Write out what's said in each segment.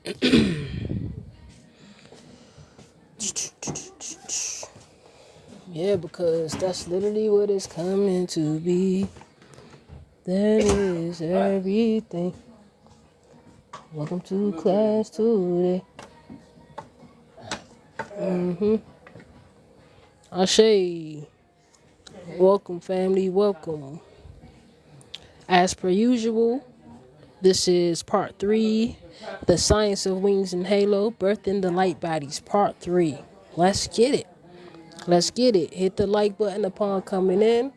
Yeah, because that's literally what it's coming to be. That is everything. Welcome to class today. Ashay. Welcome, family. Welcome. As per usual, this is part three, The Science of Wings and Halo, Birthing the Light Bodies, part three. Let's get it. Let's get it. Hit the like button upon coming in.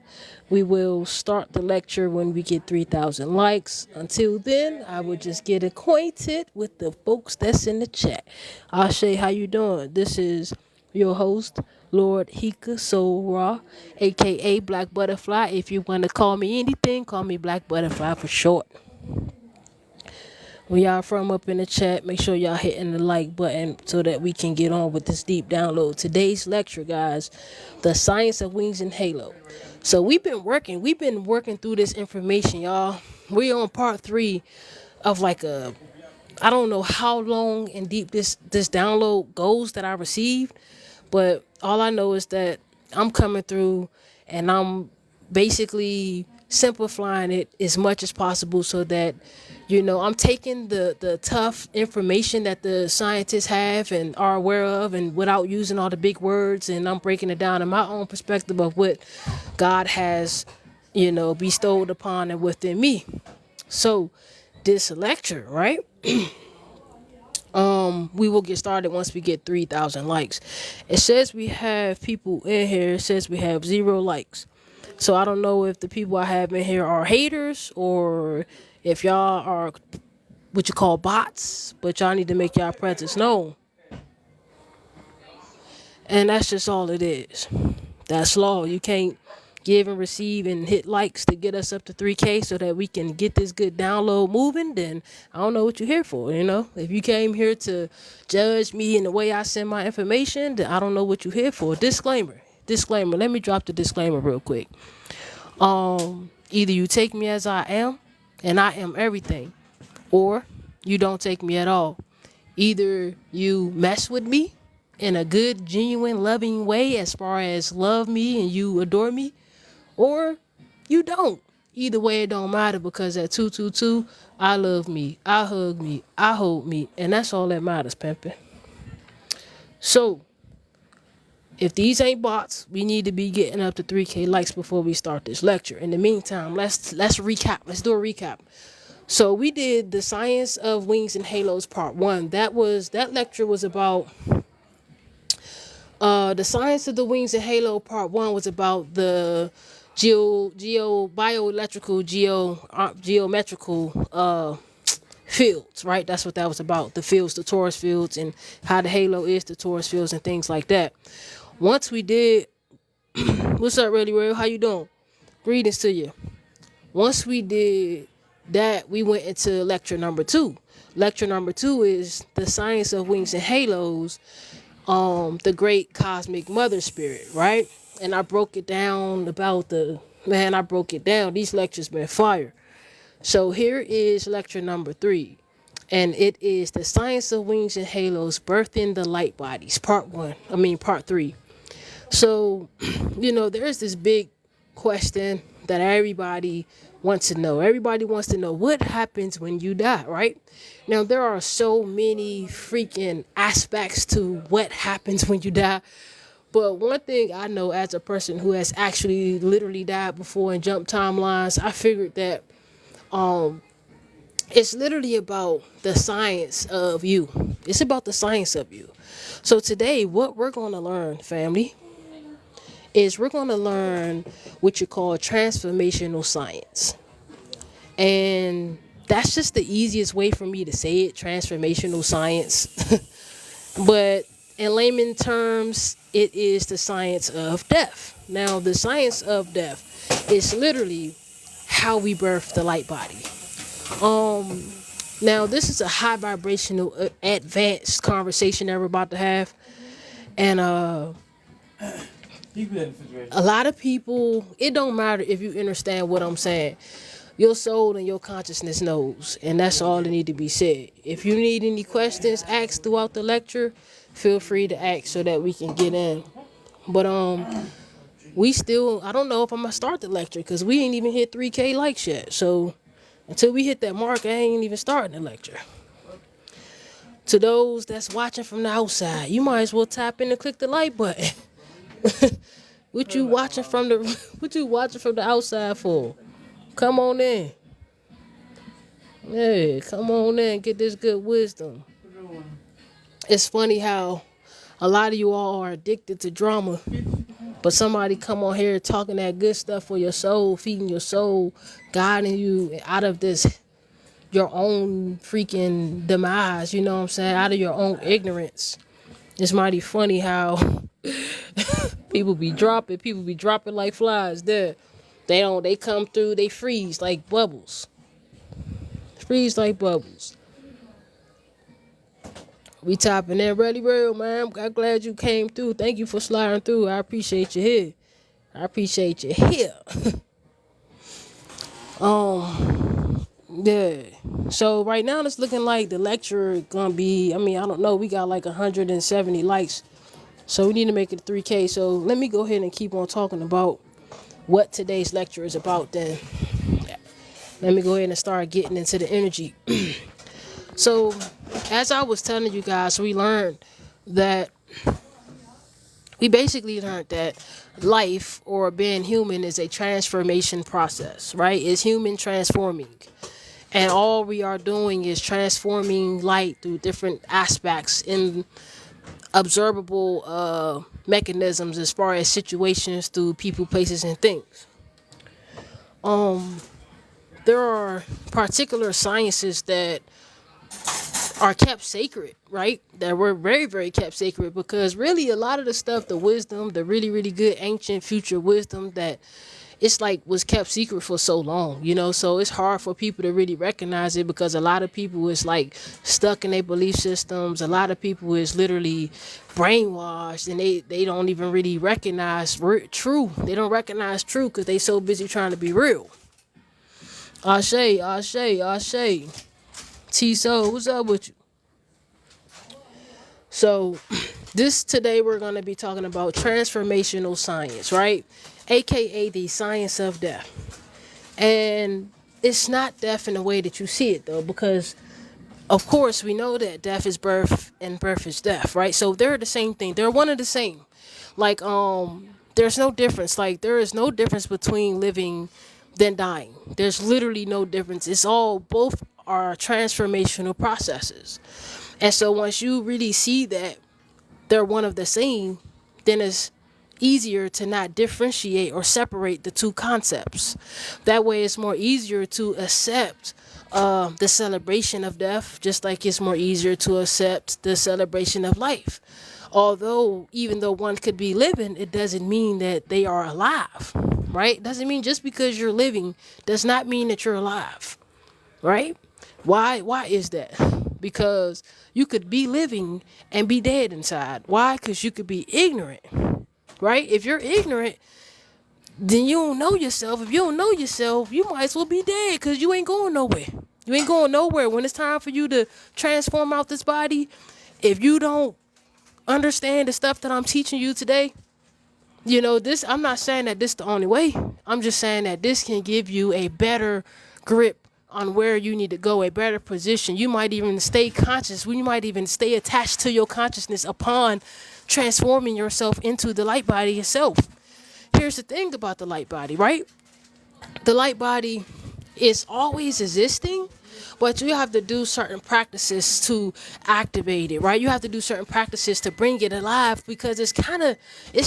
We will start the lecture when we get 3,000 likes. Until then, I will just get acquainted with the folks that's in the chat. Ashay, how you doing? This is your host, Lord Hika Soul Raw, aka Black Butterfly. If you want to call me anything, call me Black Butterfly for short. Where y'all from up in the chat, make sure y'all hitting the like button so that we can get on with this deep download. Today's lecture, guys, the science of wings and halo. So we've been working through this information, y'all. We're on part three of like I don't know how long and deep this download goes that I received, but all I know is that I'm coming through and I'm basically simplifying it as much as possible so that I'm taking the tough information that the scientists have and are aware of and without using all the big words, and I'm breaking it down in my own perspective of what God has bestowed upon and within me. So this lecture, right? We will get started once we get 3,000 likes. It says we have people in here. It says we have 0 likes. So I don't know if the people I have in here are haters or if y'all are what you call bots, but y'all need to make y'all presence known. And that's just all it is. That's law. You can't give and receive and hit likes to get us up to 3K so that we can get this good download moving. Then I don't know what you're here for. If you came here to judge me in the way I send my information, then I don't know what you're here for. Disclaimer. Let me drop the disclaimer real quick. Either you take me as I am, and I am everything, or you don't take me at all. Either you mess with me in a good, genuine, loving way as far as love me and you adore me, or you don't. Either way, it don't matter because at 222, I love me, I hug me, I hold me, and that's all that matters, pimpin'. So, if these ain't bots, we need to be getting up to 3K likes before we start this lecture. In the meantime, let's recap. Let's do a recap. So we did the science of wings and halos part 1. That lecture was about the science of the wings and halo part 1 was about the bioelectrical geometrical fields, right? That's what that was about. The fields, the torus fields, and how the halo is the torus fields and things like that. Once we did, what's up, Really Real? How you doing? Greetings to you. Once we did that, we went into lecture number 2. Lecture number 2 is the science of wings and halos, the great cosmic mother spirit, right? And I broke it down I broke it down. These lectures been fire. So here is lecture number 3. And it is the science of wings and halos, birthing the light bodies, part 3. So, there's this big question that everybody wants to know. Everybody wants to know what happens when you die, right? Now, there are so many freaking aspects to what happens when you die. But one thing I know as a person who has actually literally died before and jumped timelines, I figured that it's literally about the science of you. It's about the science of you. So today, what we're going to learn, family, is we're going to learn what you call transformational science. And that's just the easiest way for me to say it, transformational science. But in layman terms, it is the science of death. Now, the science of death is literally how we birth the light body. Now, this is a high vibrational, advanced conversation that we're about to have. And a lot of people, it don't matter if you understand what I'm saying. Your soul and your consciousness knows, and that's all that need to be said. If you need any questions asked throughout the lecture, feel free to ask so that we can get in. But we still, I don't know if I'm gonna start the lecture because we ain't even hit 3K likes yet. So until we hit that mark, I ain't even starting the lecture. To those that's watching from the outside, you might as well tap in and click the like button. What you watching from the what you watching from the outside for? Come on in. Hey, come on in, get this good wisdom. It's funny how a lot of you all are addicted to drama, but somebody come on here talking that good stuff for your soul, feeding your soul, guiding you out of this your own freaking demise, you know what I'm saying? Out of your own ignorance. It's mighty funny how people be dropping like flies there. They come through, they freeze like bubbles. Freeze like bubbles. We tapping in ready, real, man. I'm glad you came through. Thank you for sliding through. I appreciate you here. I appreciate you here. Yeah. So right now it's looking like the lecture gonna be, I don't know, we got like 170 likes. So we need to make it 3K. So let me go ahead and keep on talking about what today's lecture is about then. Let me go ahead and start getting into the energy. So as I was telling you guys, we basically learned that life or being human is a transformation process, right? It's human transforming. And all we are doing is transforming light through different aspects in observable mechanisms as far as situations through people, places, and things. There are particular sciences that are kept sacred, right? That were very, very kept sacred because really a lot of the stuff, the wisdom, the really, really good ancient future wisdom that it's like was kept secret for so long, so it's hard for people to really recognize it because a lot of people is like stuck in their belief systems. A lot of people is literally brainwashed and they don't even really recognize true. They don't recognize true because they so busy trying to be real. Ashe, Ashe, Ashe. T-So, what's up with you? So today we're going to be talking about transformational science, right? AKA the science of death. And it's not death in the way that you see it though, because of course we know that death is birth and birth is death, right? So they're the same thing. They're one and the same. Like, there's no difference. Like there is no difference between living than dying. There's literally no difference. Both are transformational processes. And so once you really see that they're one of the same, then it's easier to not differentiate or separate the two concepts. That way it's more easier to accept the celebration of death, just like it's more easier to accept the celebration of life. Although, even though one could be living, it doesn't mean that they are alive, right? Doesn't mean just because you're living does not mean that you're alive, right? Why is that? Because you could be living and be dead inside. Why? Because you could be ignorant, right? If you're ignorant, then you don't know yourself. If you don't know yourself, you might as well be dead because you ain't going nowhere. You ain't going nowhere. When it's time for you to transform out this body, if you don't understand the stuff that I'm teaching you today, I'm not saying that this is the only way. I'm just saying that this can give you a better grip on where you need to go, a better position. You might even stay conscious. You might even stay attached to your consciousness upon transforming yourself into the light body itself. Here's the thing about the light body, right? The light body is always existing, but you have to do certain practices to activate it, right? You have to do certain practices to bring it alive because it's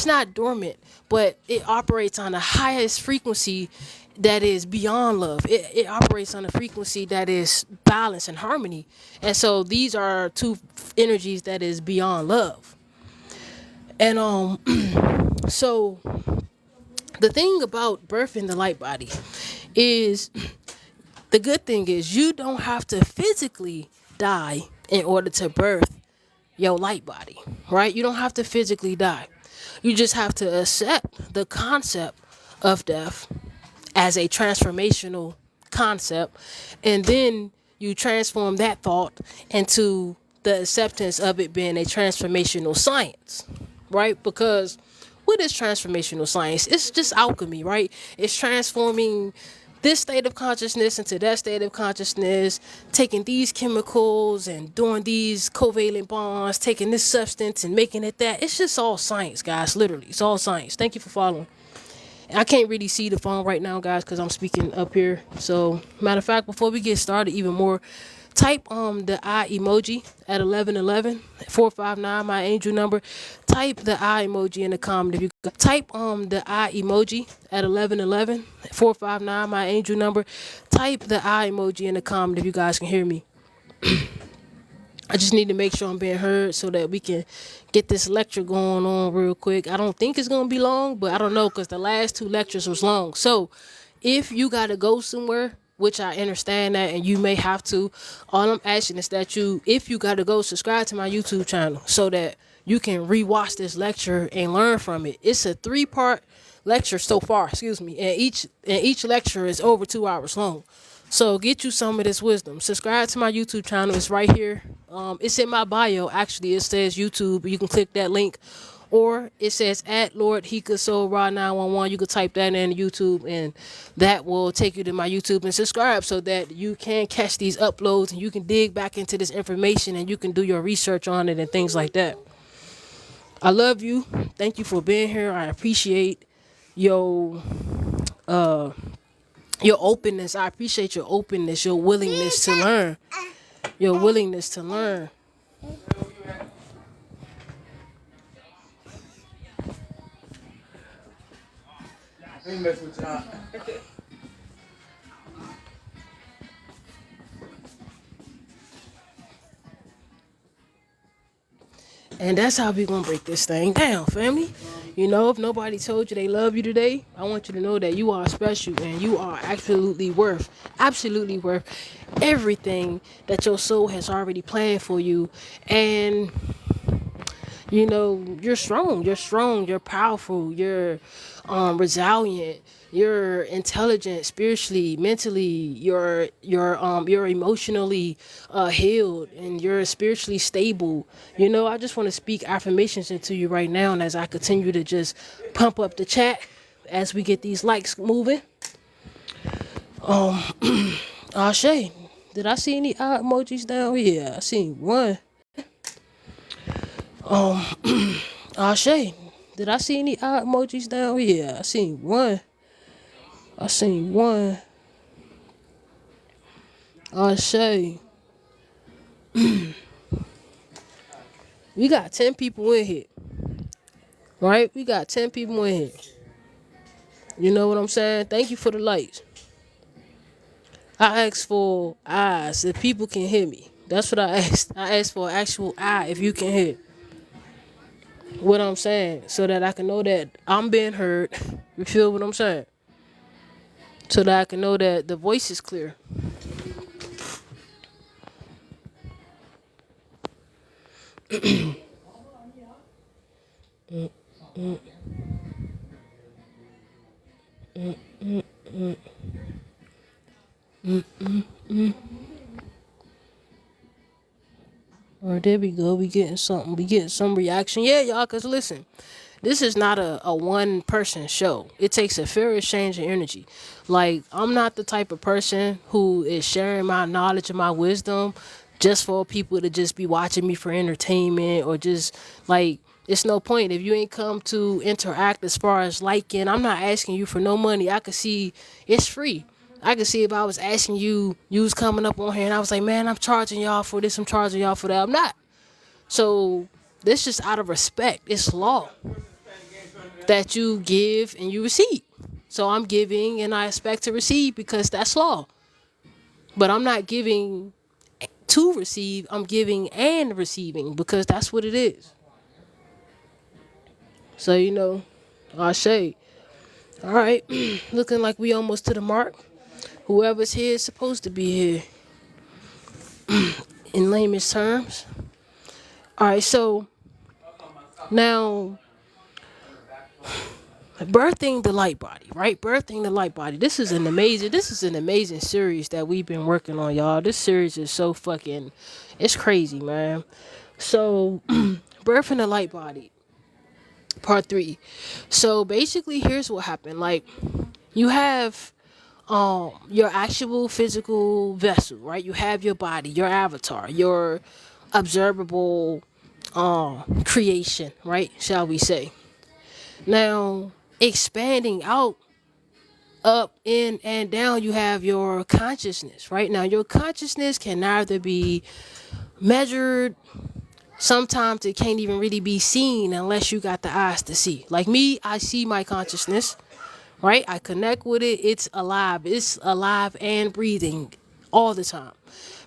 not dormant, but it operates on the highest frequency that is beyond love. It operates on a frequency that is balance and harmony. And so these are two energies that is beyond love. And so the thing about birthing the light body is, the good thing is you don't have to physically die in order to birth your light body, right? You don't have to physically die. You just have to accept the concept of death as a transformational concept, and then you transform that thought into the acceptance of it being a transformational science, right? Because what is transformational science? It's just alchemy, right? It's transforming this state of consciousness into that state of consciousness, taking these chemicals and doing these covalent bonds, taking this substance and making it that. It's just all science, guys. Literally, it's all science. Thank you for following. I can't really see the phone right now, guys, because I'm speaking up here. So, matter of fact, before we get started even more, type the eye emoji at 1111 459, my angel number. Type the eye emoji in the comment if you type the eye emoji at 1111 459, my angel number. Type the eye emoji in the comment if you guys can hear me. I just need to make sure I'm being heard so that we can get this lecture going on real quick. I don't think it's going to be long, but I don't know because the last two lectures was long. So if you got to go somewhere, which I understand that, and you may have to, all I'm asking is that if you got to go, subscribe to my YouTube channel so that you can rewatch this lecture and learn from it. It's a 3-part lecture so far, excuse me, and each lecture is over 2 hours long. So get you some of this wisdom. Subscribe to my YouTube channel. It's right here. It's in my bio. Actually, it says YouTube. You can click that link. Or it says at Lord Hika Soul Ra 911. You can type that in YouTube and that will take you to my YouTube and subscribe so that you can catch these uploads and you can dig back into this information and you can do your research on it and things like that. I love you. Thank you for being here. I appreciate your openness. I appreciate your openness, your willingness to learn. Your willingness to learn. And that's how we gonna break this thing down, family. You know, if nobody told you they love you today, I want you to know that you are special and you are absolutely worth everything that your soul has already planned for you. And you know, you're strong, you're powerful, you're resilient, you're intelligent spiritually, mentally, you're emotionally healed, and you're spiritually stable. You know, I just want to speak affirmations into you right now, and as I continue to just pump up the chat as we get these likes moving. Shay, did I see any eye emojis down here? I seen one. Shay, did I see any eye emojis down here? I seen one. Shay. We got 10 people in here. Right? We got 10 people in here. You know what I'm saying? Thank you for the lights. I asked for eyes if people can hear me. That's what I asked. I asked for an actual eye if you can hear what I'm saying, so that I can know that I'm being heard. You feel what I'm saying? So that I can know that the voice is clear. All right, there we go. We getting something. We getting some reaction. Yeah, y'all, because listen, this is not a one-person show. It takes a fair exchange of energy. Like, I'm not the type of person who is sharing my knowledge and my wisdom just for people to just be watching me for entertainment or just, like, it's no point. If you ain't come to interact as far as liking, I'm not asking you for no money. I could see it's free. I could see if I was asking you, you was coming up on here and I was like, man, I'm charging y'all for this, I'm charging y'all for that. I'm not. So this just out of respect. It's law that you give and you receive. So I'm giving and I expect to receive because that's law. But I'm not giving to receive. I'm giving and receiving because that's what it is. So, you know, I say, all right, looking like we almost to the mark. Whoever's here is supposed to be here in layman's terms. All right, so now Birthing the light body, right? Birthing the light body. This is an amazing series that we've been working on, y'all. This series is so fucking, it's crazy, man. So, birthing the light body, part three. So basically, here's what happened. Like, you have your actual physical vessel, right? You have your body, your avatar, your observable creation, right? Shall we say? Now, expanding out, up, in, and down, you have your consciousness, right? Now, your consciousness can neither be measured. Sometimes it can't even really be seen unless you got the eyes to see. Like me, I see my consciousness, right? I connect with it. It's alive. It's alive and breathing all the time.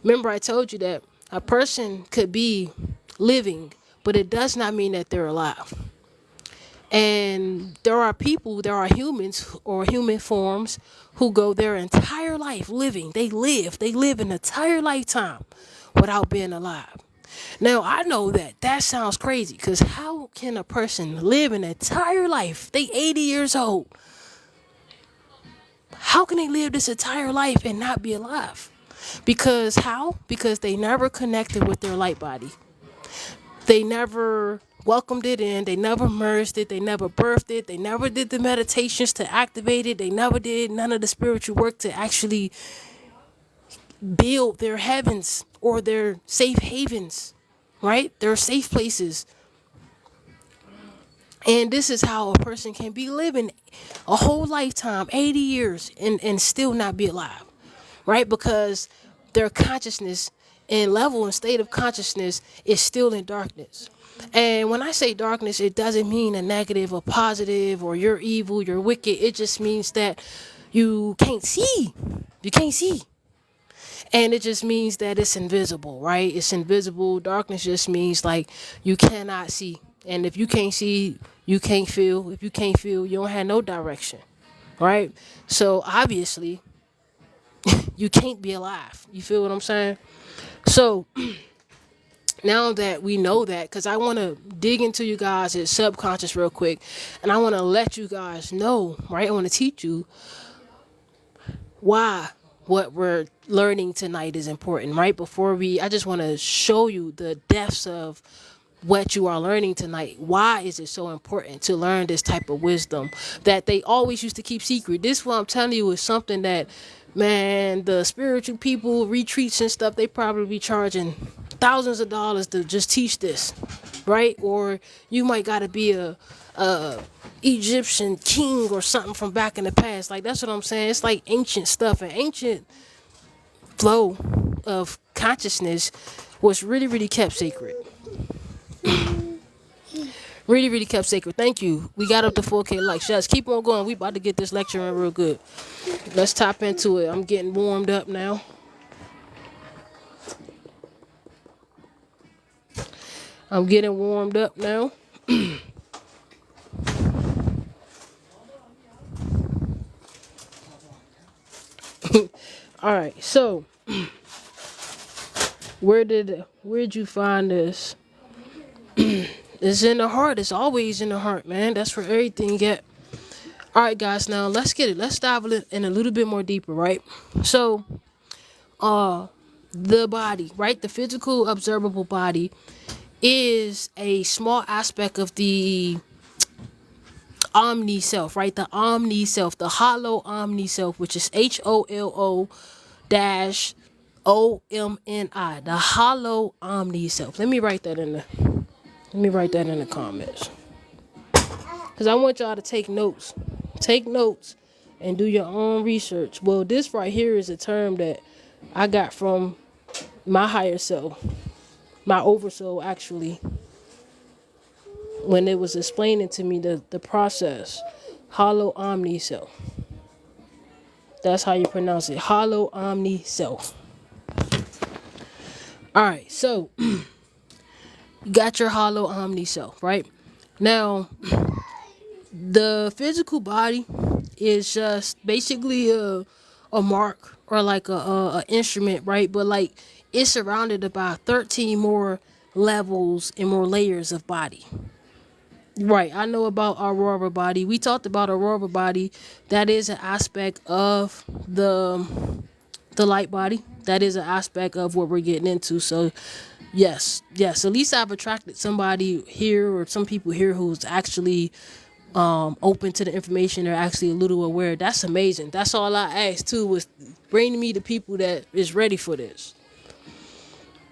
Remember, I told you that a person could be living, but it does not mean that they're alive. And there are humans or human forms who go their entire life living. They live an entire lifetime without being alive. Now, I know that sounds crazy because how can a person live an entire life? They 80 years old. How can they live this entire life and not be alive? Because how? Because they never connected with their light body. They never welcomed it in. They never merged it. They never birthed it. They never did the meditations to activate it. They never did none of the spiritual work to actually build their heavens or their safe havens, right? Their safe places. And this is how a person can be living a whole lifetime, 80 years, and still not be alive, right? Because their consciousness and level and state of consciousness is still in darkness. And when I say darkness, it doesn't mean a negative or positive or you're evil, you're wicked. It just means that you can't see. You can't see. And it just means that it's invisible, right? It's invisible. Darkness just means like you cannot see. And if you can't see, you can't feel. If you can't feel, you don't have no direction, right? So obviously, you can't be alive. You feel what I'm saying? So now that we know that, because I want to dig into you guys' subconscious real quick, and I want to let you guys know, right? I want to teach you why what we're learning tonight is important, right? I just want to show you the depths of what you are learning tonight. Why is it so important to learn this type of wisdom that they always used to keep secret? This, what I'm telling you, is something that, man, the spiritual people, retreats and stuff, they probably be charging thousands of dollars to just teach this, right? Or you might gotta be a Egyptian king or something from back in the past. Like, that's what I'm saying. It's like ancient stuff, and ancient flow of consciousness was really, really kept sacred. Really, really kept sacred. Thank you. We got up to 4K likes. Just keep on going. We about to get this lecture in real good. Let's tap into it. I'm getting warmed up now. I'm getting warmed up now. All right. So, where'd you find this? It's in the heart. It's always in the heart, man. That's where everything get. All right, guys. Now let's get it. Let's dive in a little bit more deeper, right? So, the body, right? The physical, observable body is a small aspect of the omni self, right? The omni self, the hollow omni self, which is HOLO dash OMNI, the hollow omni self. Let me write that in the comments, because I want y'all to take notes. Take notes and do your own research. Well, this right here is a term that I got from my higher self, my oversoul, actually, when it was explaining to me the process. Hollow omni self. That's how you pronounce it. Hollow omni self. All right, so you got your hollow omni self, right? Now, the physical body is just basically a mark, or like a instrument, right? But like, it's surrounded by 13 more levels and more layers of body. Right. I know about aurora body. We talked about aurora body. That is an aspect of the light body. That is an aspect of what we're getting into. So, yes, yes. At least I've attracted somebody here or some people here who's actually open to the information. They're actually a little aware. That's amazing. That's all I asked too was bring me the people that is ready for this.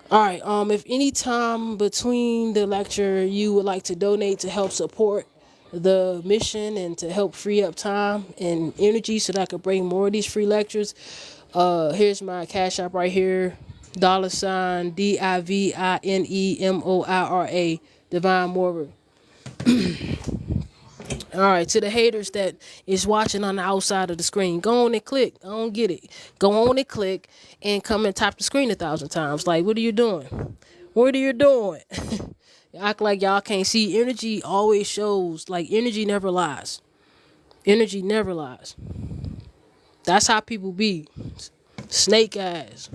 All right. If any time between the lecture you would like to donate to help support the mission and to help free up time and energy so that I could bring more of these free lectures, here's my cash app right here. $ DIVINEMOIRA Divine Moira. All right, to the haters that is watching on the outside of the screen, go on and click. I don't get it. Go on and click and come and tap the screen 1,000 times. Like, what are you doing? What are you doing? You act like y'all can't see. Energy always shows. Like, energy never lies. Energy never lies. That's how people be. Snake eyes.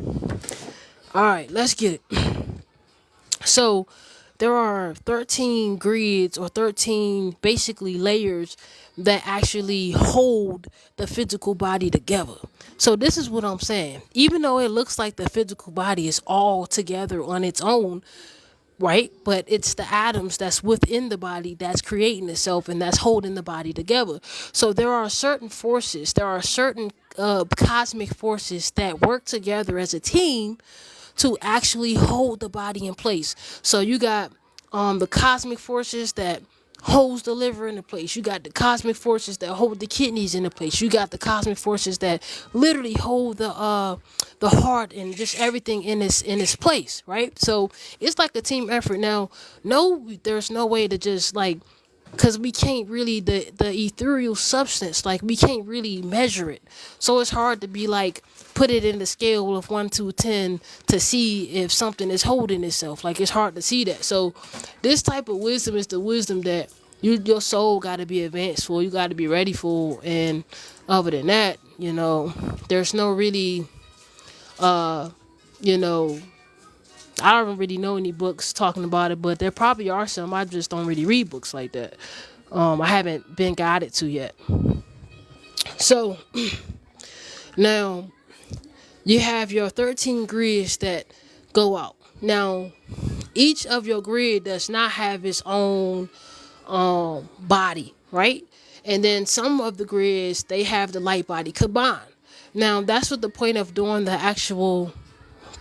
All right, let's get it. So there are 13 grids or 13 basically layers that actually hold the physical body together. So this is what I'm saying. Even though it looks like the physical body is all together on its own, right? But it's the atoms that's within the body that's creating itself and that's holding the body together. So there are certain forces, there are certain cosmic forces that work together as a team to actually hold the body in place. So you got the cosmic forces that holds the liver into place. You got the cosmic forces that hold the kidneys into place. You got the cosmic forces that literally hold the heart and just everything in its place, right? So it's like a team effort. Now, no, there's no way to just like because we can't really the ethereal substance, like we can't really measure it, so it's hard to be like put it in the scale of 1 to 10 to see if something is holding itself. Like it's hard to see that. So this type of wisdom is the wisdom that your soul got to be advanced for, you got to be ready for. And other than that, there's no really you know I don't really know any books talking about it, but there probably are some. I just don't really read books like that. I haven't been guided to yet. So now you have your 13 grids that go out. Now, each of your grid does not have its own body, right? And then some of the grids, they have the light body combined. Now, that's what the point of doing the actual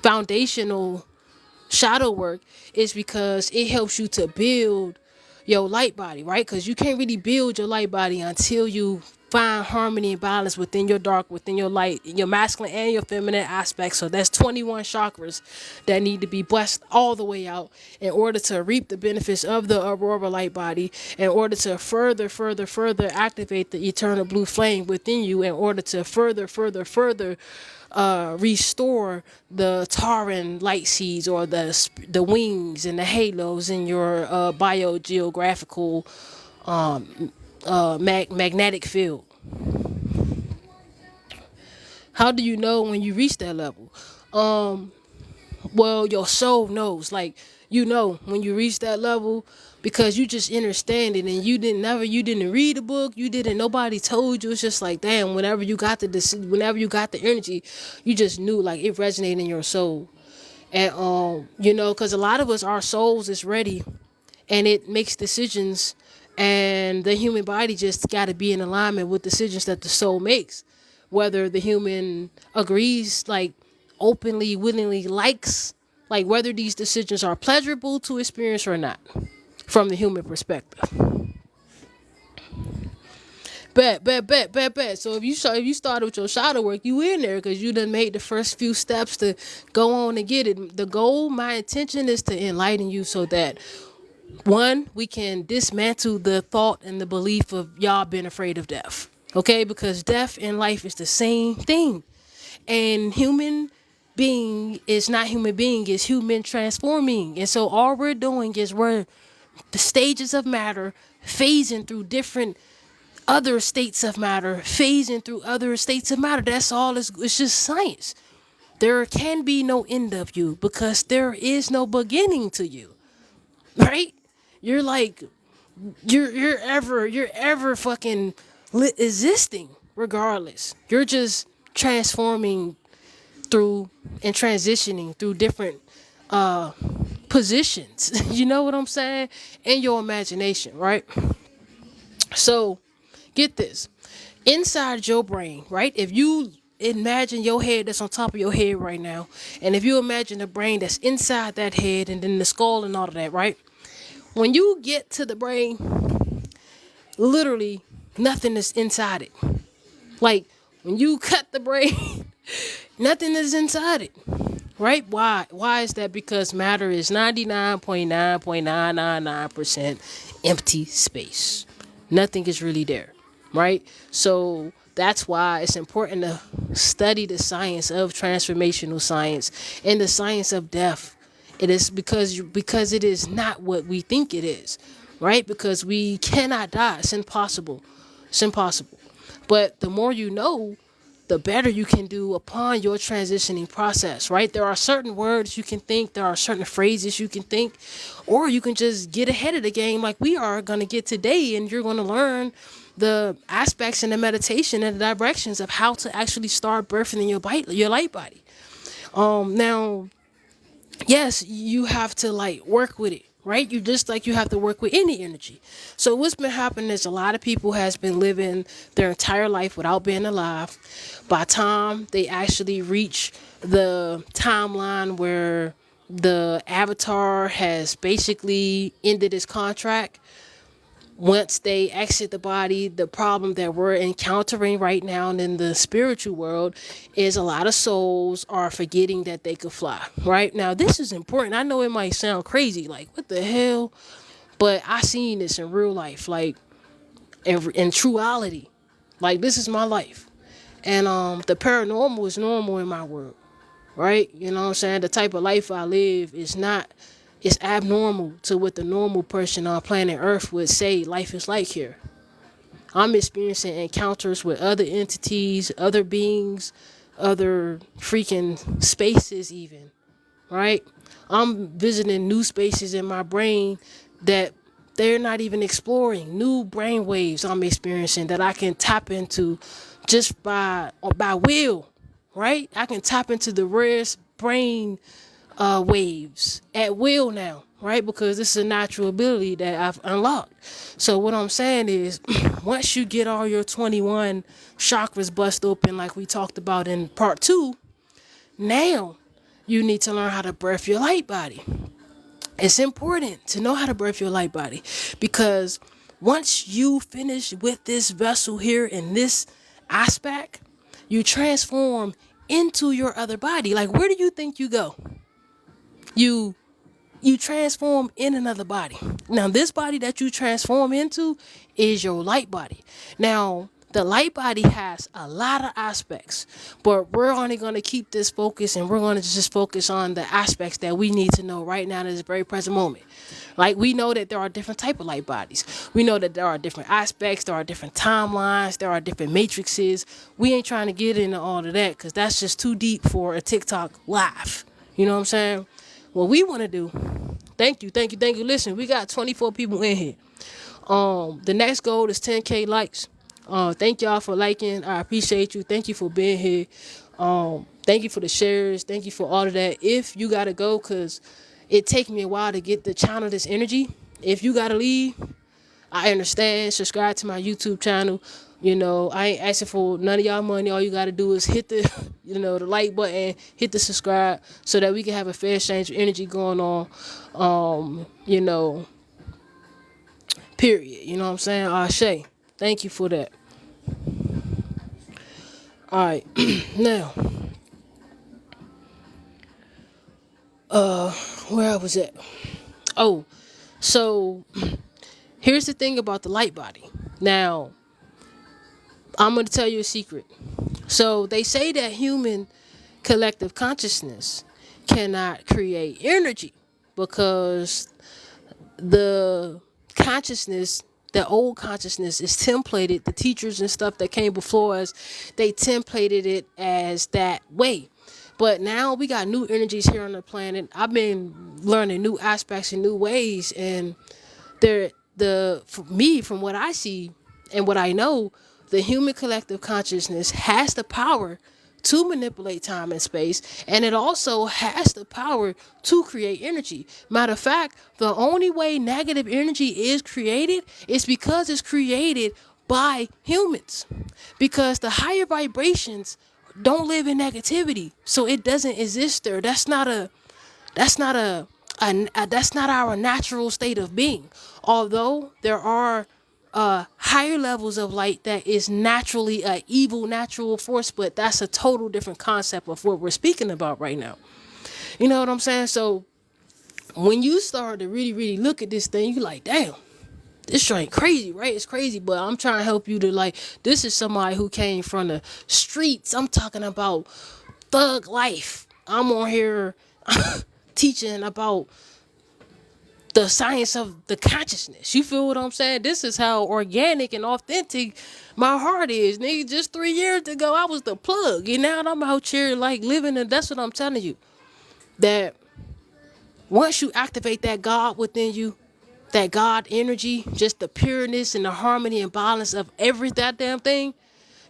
foundational shadow work is, because it helps you to build your light body, right? Because you can't really build your light body until you find harmony and balance within your dark, within your light, your masculine and your feminine aspects. So that's 21 chakras that need to be blessed all the way out in order to reap the benefits of the aurora light body, in order to further activate the eternal blue flame within you, in order to further restore the Tauren light seeds, or the wings and the halos in your biogeographical magnetic field. How do you know when you reach that level? Well, your soul knows. Like, when you reach that level, because you just understand it, and you didn't read a book, nobody told you. It's just like, damn, whenever you got the energy, you just knew, like, it resonated in your soul. And because a lot of us, our souls is ready and it makes decisions, and the human body just got to be in alignment with decisions that the soul makes, whether the human agrees, like openly, willingly likes, like whether these decisions are pleasurable to experience or not, from the human perspective. Bet. So if you started with your shadow work, you in there because you done made the first few steps to go on and get it. The goal, my intention, is to enlighten you so that, one, we can dismantle the thought and the belief of y'all being afraid of death. Okay, because death and life is the same thing. And human being is not human being, is human transforming. And so all we're doing is we're the stages of matter phasing through different other states of matter, phasing through other states of matter. That's all. It's just science. There can be no end of you because there is no beginning to you, right? You're like you're ever fucking existing regardless. You're just transforming through and transitioning through different positions. You know what I'm saying? In your imagination, right? So get this. Inside your brain, right? If you imagine your head that's on top of your head right now, and if you imagine the brain that's inside that head and then the skull and all of that, right? When you get to the brain, literally nothing is inside it. Like when you cut the brain, nothing is inside it. Right? Why? Why is that? Because matter is 99.9.999% empty space. Nothing is really there. Right? So that's why it's important to study the science of transformational science and the science of death. It is because it is not what we think it is. Right? Because we cannot die. It's impossible. It's impossible. But the more you know, the better you can do upon your transitioning process, right? There are certain words you can think, there are certain phrases you can think, or you can just get ahead of the game like we are going to get today, and you're going to learn the aspects and the meditation and the directions of how to actually start birthing your light body. Now, yes, you have to like work with it, right? You just like you have to work with any energy. So what's been happening is a lot of people has been living their entire life without being alive. By time they actually reach the timeline where the avatar has basically ended his contract, once they exit the body, the problem that we're encountering right now in the spiritual world is a lot of souls are forgetting that they could fly. Right now, this is important. I know it might sound crazy, like what the hell, but I seen this in real life, like in truality. Like this is my life, and the paranormal is normal in my world, right? You know what I'm saying? The type of life I live is not, it's abnormal to what the normal person on planet Earth would say life is like here. I'm experiencing encounters with other entities, other beings, other freaking spaces even, right? I'm visiting new spaces in my brain that they're not even exploring. New brain waves I'm experiencing that I can tap into just by will, right? I can tap into the rarest brain waves at will now, right? Because this is a natural ability that I've unlocked. So what I'm saying is, once you get all your 21 chakras bust open, like we talked about in part 2, now you need to learn how to birth your light body. It's important to know how to birth your light body, because once you finish with this vessel here in this aspect, you transform into your other body. Like, where do you think you go? You transform in another body. Now, this body that you transform into is your light body. Now, the light body has a lot of aspects, but we're only going to keep this focus, and we're going to just focus on the aspects that we need to know right now in this very present moment. Like, we know that there are different type of light bodies. We know that there are different aspects, there are different timelines, there are different matrices. We ain't trying to get into all of that because that's just too deep for a TikTok live. You know what I'm saying? What we want to do, thank you. Listen, we got 24 people in here. The next goal is 10K likes. Thank y'all for liking. I appreciate you. Thank you for being here. Thank you for the shares. Thank you for all of that. If you gotta go, cause it takes me a while to get the channel this energy. If you gotta leave, I understand. Subscribe to my YouTube channel. You know, I ain't asking for none of y'all money. All you gotta do is hit the, the like button, hit the subscribe, so that we can have a fair exchange of energy going on. Period. You know what I'm saying? Ashe. Thank you for that. All right. Now, where I was at? Oh, so here's the thing about the light body. Now, I'm going to tell you a secret. So they say that human collective consciousness cannot create energy because the consciousness, the old consciousness, is templated. The teachers and stuff that came before us, they templated it as that way. But now we got new energies here on the planet. I've been learning new aspects and new ways, and they're for me, from what I see and what I know, the human collective consciousness has the power to manipulate time and space, and it also has the power to create energy. Matter of fact, the only way negative energy is created is because it's created by humans, because the higher vibrations don't live in negativity, so it doesn't exist there. That's not that's not our natural state of being. Although there are higher levels of light that is naturally a evil natural force, but that's a total different concept of what we're speaking about right now. You know what I'm saying? So when you start to really look at this thing, you like, damn, this joint crazy, right? It's crazy, but I'm trying to help you to, like, this is somebody who came from the streets. I'm talking about thug life. I'm on here teaching about the science of the consciousness. You feel what I'm saying? This is how organic and authentic my heart is. Nigga, just 3 years ago, I was the plug. And now I'm out here, like, living, and that's what I'm telling you. That once you activate that God within you, that God energy, just the pureness and the harmony and balance of every goddamn thing,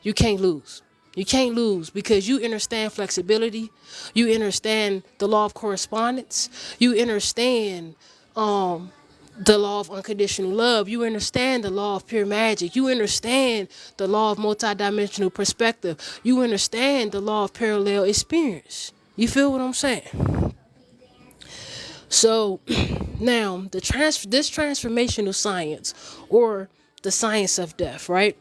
you can't lose. You can't lose because you understand flexibility. You understand the law of correspondence. You understand the law of unconditional love. You understand the law of pure magic. You understand the law of multidimensional perspective. You understand the law of parallel experience. You feel what I'm saying? So now this transformational science, or the science of death, right?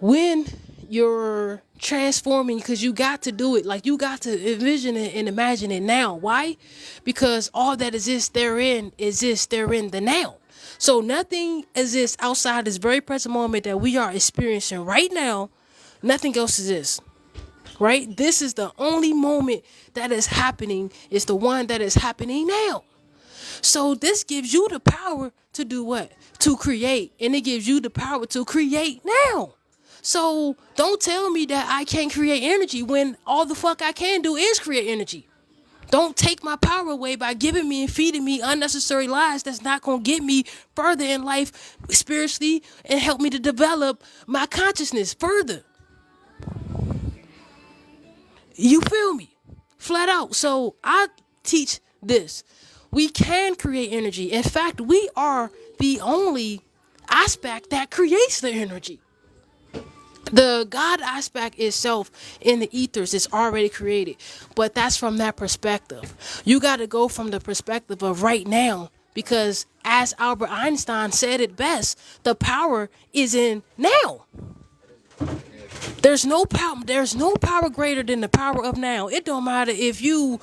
When you're transforming, because you got to do it, like, you got to envision it and imagine it now. Why? Because all that exists therein the now. So nothing exists outside this very present moment that we are experiencing right now. Nothing else exists, right? This is the only moment that is happening, is the one that is happening now. So this gives you the power to do what? To create. And it gives you the power to create now. So don't tell me that I can't create energy when all the fuck I can do is create energy. Don't take my power away by giving me and feeding me unnecessary lies that's not going to get me further in life spiritually and help me to develop my consciousness further. You feel me? Flat out. So I teach this. We can create energy. In fact, we are the only aspect that creates the energy. The God aspect itself in the ethers is already created, but that's from that perspective. You got to go from the perspective of right now, because as Albert Einstein said it best, the power is in now. There's no power greater than the power of now. It don't matter if you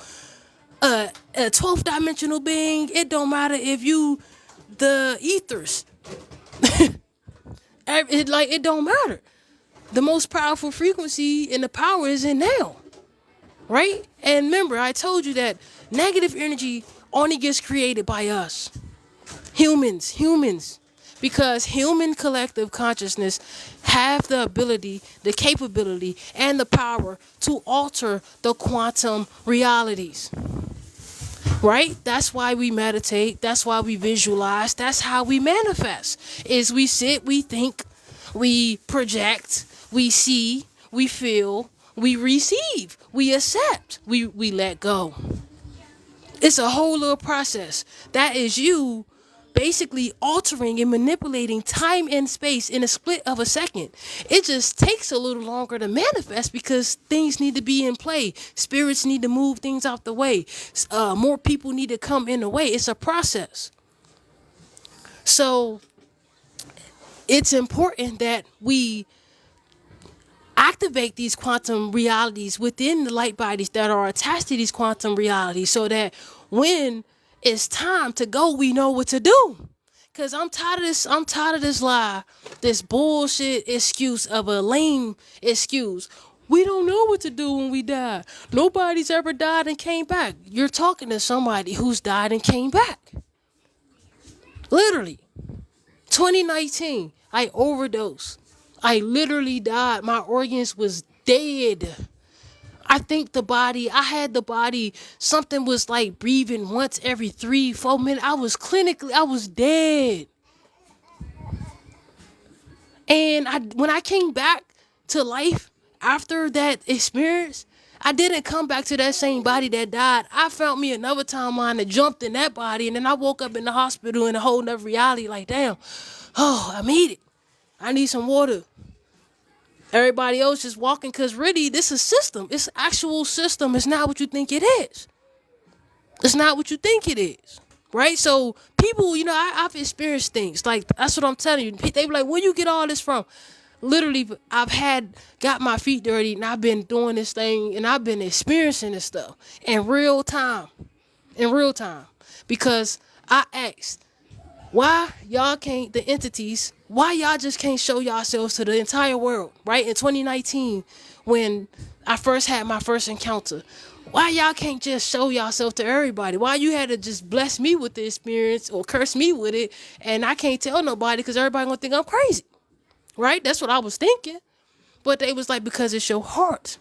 a 12th dimensional being. It don't matter if you the ethers. It don't matter. The most powerful frequency and the power is in now, right? And remember, I told you that negative energy only gets created by us, humans, because human collective consciousness have the ability, the capability, and the power to alter the quantum realities. Right? That's why we meditate. That's why we visualize. That's how we manifest. Is we sit, we think, we project, we see, we feel, we receive, we accept, we let go. It's a whole little process. That is you basically altering and manipulating time and space in a split of a second. It just takes a little longer to manifest because things need to be in play. Spirits need to move things out the way. More people need to come in the way. It's a process. So it's important that we activate these quantum realities within the light bodies that are attached to these quantum realities, so that when it's time to go, we know what to do. Cause I'm tired of this lie, this bullshit excuse of a lame excuse. We don't know what to do when we die. Nobody's ever died and came back. You're talking to somebody who's died and came back. Literally. 2019, I overdosed. I literally died. My organs was dead. I had the body, something was like breathing once every 3-4 minutes. I was dead. And when I came back to life after that experience, I didn't come back to that same body that died. I found me another timeline that jumped in that body, and then I woke up in the hospital in a whole nother reality. Like, damn, oh, I made it. I need some water. Everybody else just walking because really, this is system. It's actual system. It's not what you think it is. It's not what you think it is. Right? So people, I've experienced things. Like, that's what I'm telling you. They be like, where you get all this from? Literally, got my feet dirty, and I've been doing this thing, and I've been experiencing this stuff in real time. In real time. Because I asked, why y'all can't, the entities, why y'all just can't show yourselves to the entire world, right? In 2019, when I first had my first encounter, why y'all can't just show yourself to everybody? Why you had to just bless me with the experience or curse me with it, and I can't tell nobody because everybody gonna think I'm crazy, right? That's what I was thinking. But they was like, because it's your heart.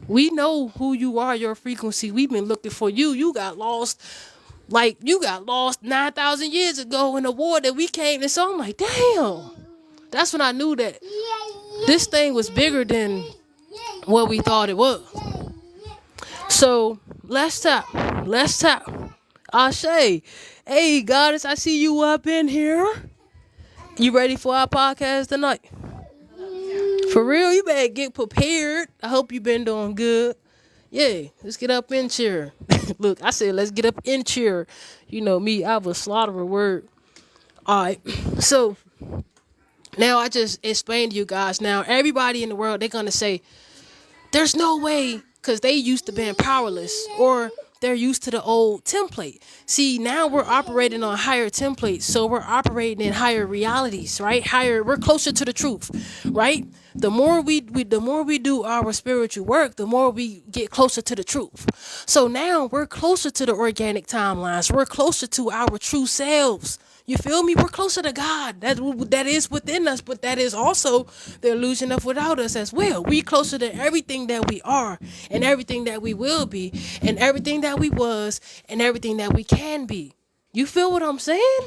We know who you are, your frequency. We've been looking for you. You got lost. Like, you got lost 9,000 years ago in a war that we came to. So I'm like, damn. That's when I knew that this thing was bigger than what we thought it was. So let's tap. Ashe. Hey, goddess, I see you up in here. You ready for our podcast tonight? For real, you better get prepared. I hope you've been doing good. Yeah, let's get up in cheer. Look, I said let's get up in cheer. You know me, I will slaughter a word. All right, so now I just explained to you guys. Now everybody in the world, they're gonna say, there's no way, because they used to being powerless, or they're used to the old template. See, now we're operating on higher templates, so we're operating in higher realities, right? We're closer to the truth, right? The more we do our spiritual work, the more we get closer to the truth. So now we're closer to the organic timelines. We're closer to our true selves. You feel me? We're closer to God. That is within us, but that is also the illusion of without us as well. We closer to everything that we are, and everything that we will be, and everything that we was, and everything that we can be. You feel what I'm saying?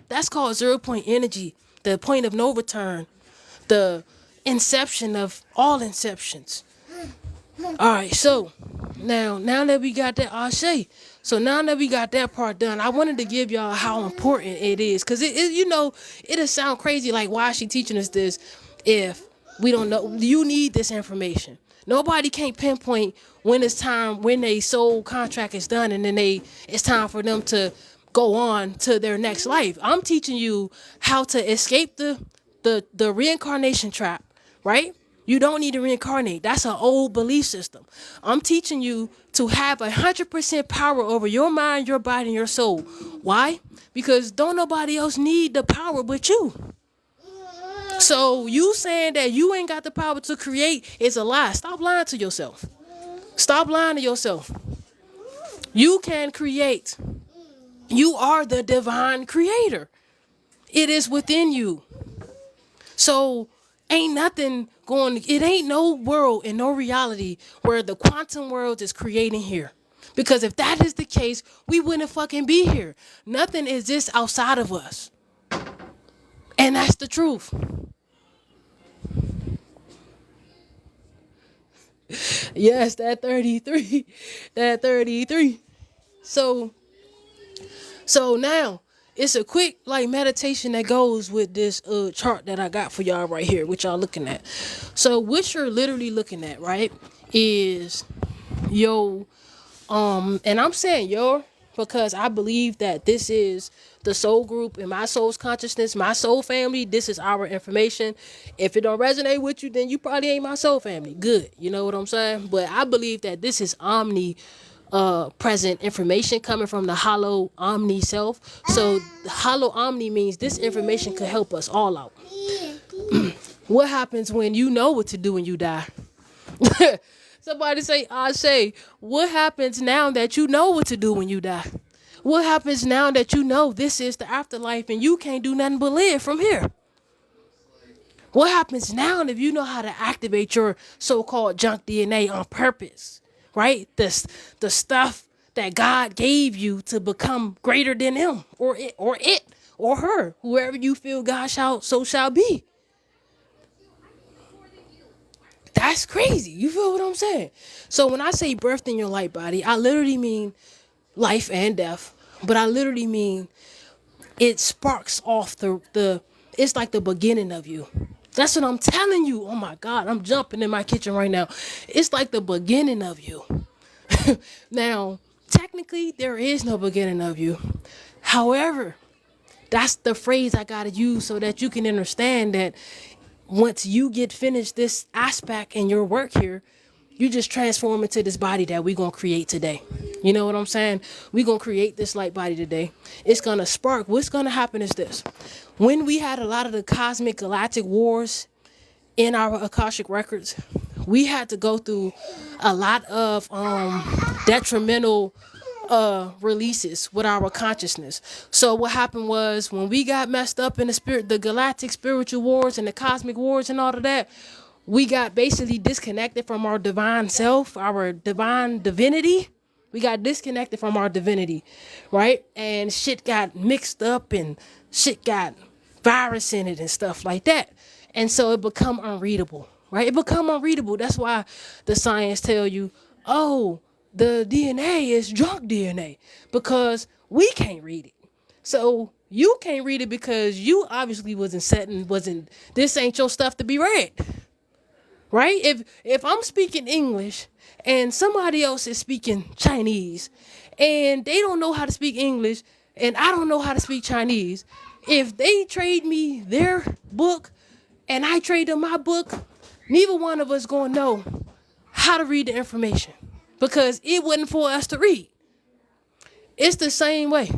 That's called 0 point energy, the point of no return, the inception of all inceptions. All right, so now that we got that Ashe, so now that we got that part done, I wanted to give y'all how important it is, because it'll sound crazy, like, why is she teaching us this if we don't know? You need this information. Nobody can't pinpoint when it's time, when a soul contract is done, and then it's time for them to go on to their next life. I'm teaching you how to escape the reincarnation trap, right? You don't need to reincarnate. That's an old belief system. I'm teaching you to have 100% power over your mind, your body, and your soul. Why? Because don't nobody else need the power but you. So you saying that you ain't got the power to create is a lie. Stop lying to yourself. Stop lying to yourself. You can create. You are the divine creator. It is within you. So ain't nothing it ain't no world and no reality where the quantum world is creating here. Because if that is the case, we wouldn't fucking be here. Nothing exists outside of us. And that's the truth. Yes, that 33. That 33. So now it's a quick meditation that goes with this chart that I got for y'all right here, which y'all looking at. So what you're literally looking at, right, is and I'm saying your because I believe that this is the soul group and my soul's consciousness, my soul family. This is our information. If it don't resonate with you, then you probably ain't my soul family. Good. You know what I'm saying? But I believe that this is omni present information coming from the hollow omni self. So the hollow omni means this information could help us all out. What happens when you know what to do when you die? Somebody say, I say, what happens now that you know what to do when you die? What happens now that you know this is the afterlife and you can't do nothing but live from here? What happens now if you know how to activate your so-called junk DNA on purpose, right? The stuff that God gave you to become greater than him or it or her, whoever you feel God shall be. That's crazy. You feel what I'm saying? So when I say birthed in your light body, I literally mean life and death. But I literally mean it sparks off the it's like the beginning of you. That's what I'm telling you. Oh my God, I'm jumping in my kitchen right now. It's like the beginning of you. Now, technically, there is no beginning of you. However, that's the phrase I gotta use so that you can understand that once you get finished this aspect in your work here, you just transform into this body that we're gonna create today. You know what I'm saying? We're gonna create this light body today. It's gonna spark. What's gonna happen is this. When we had a lot of the cosmic galactic wars in our Akashic records, we had to go through a lot of detrimental releases with our consciousness. So what happened was when we got messed up in the galactic spiritual wars and the cosmic wars and all of that, we got basically disconnected from our divine self, our divine divinity. We got disconnected from our divinity, right? And shit got mixed up and shit got virus in it and stuff like that. And so it become unreadable, right? It become unreadable. That's why the science tell you, oh, the DNA is junk DNA, because we can't read it. So you can't read it because you obviously wasn't this ain't your stuff to be read. Right? If I'm speaking English and somebody else is speaking Chinese and they don't know how to speak English and I don't know how to speak Chinese, if they trade me their book and I trade them my book, neither one of us gonna know how to read the information because it wasn't for us to read. It's the same way.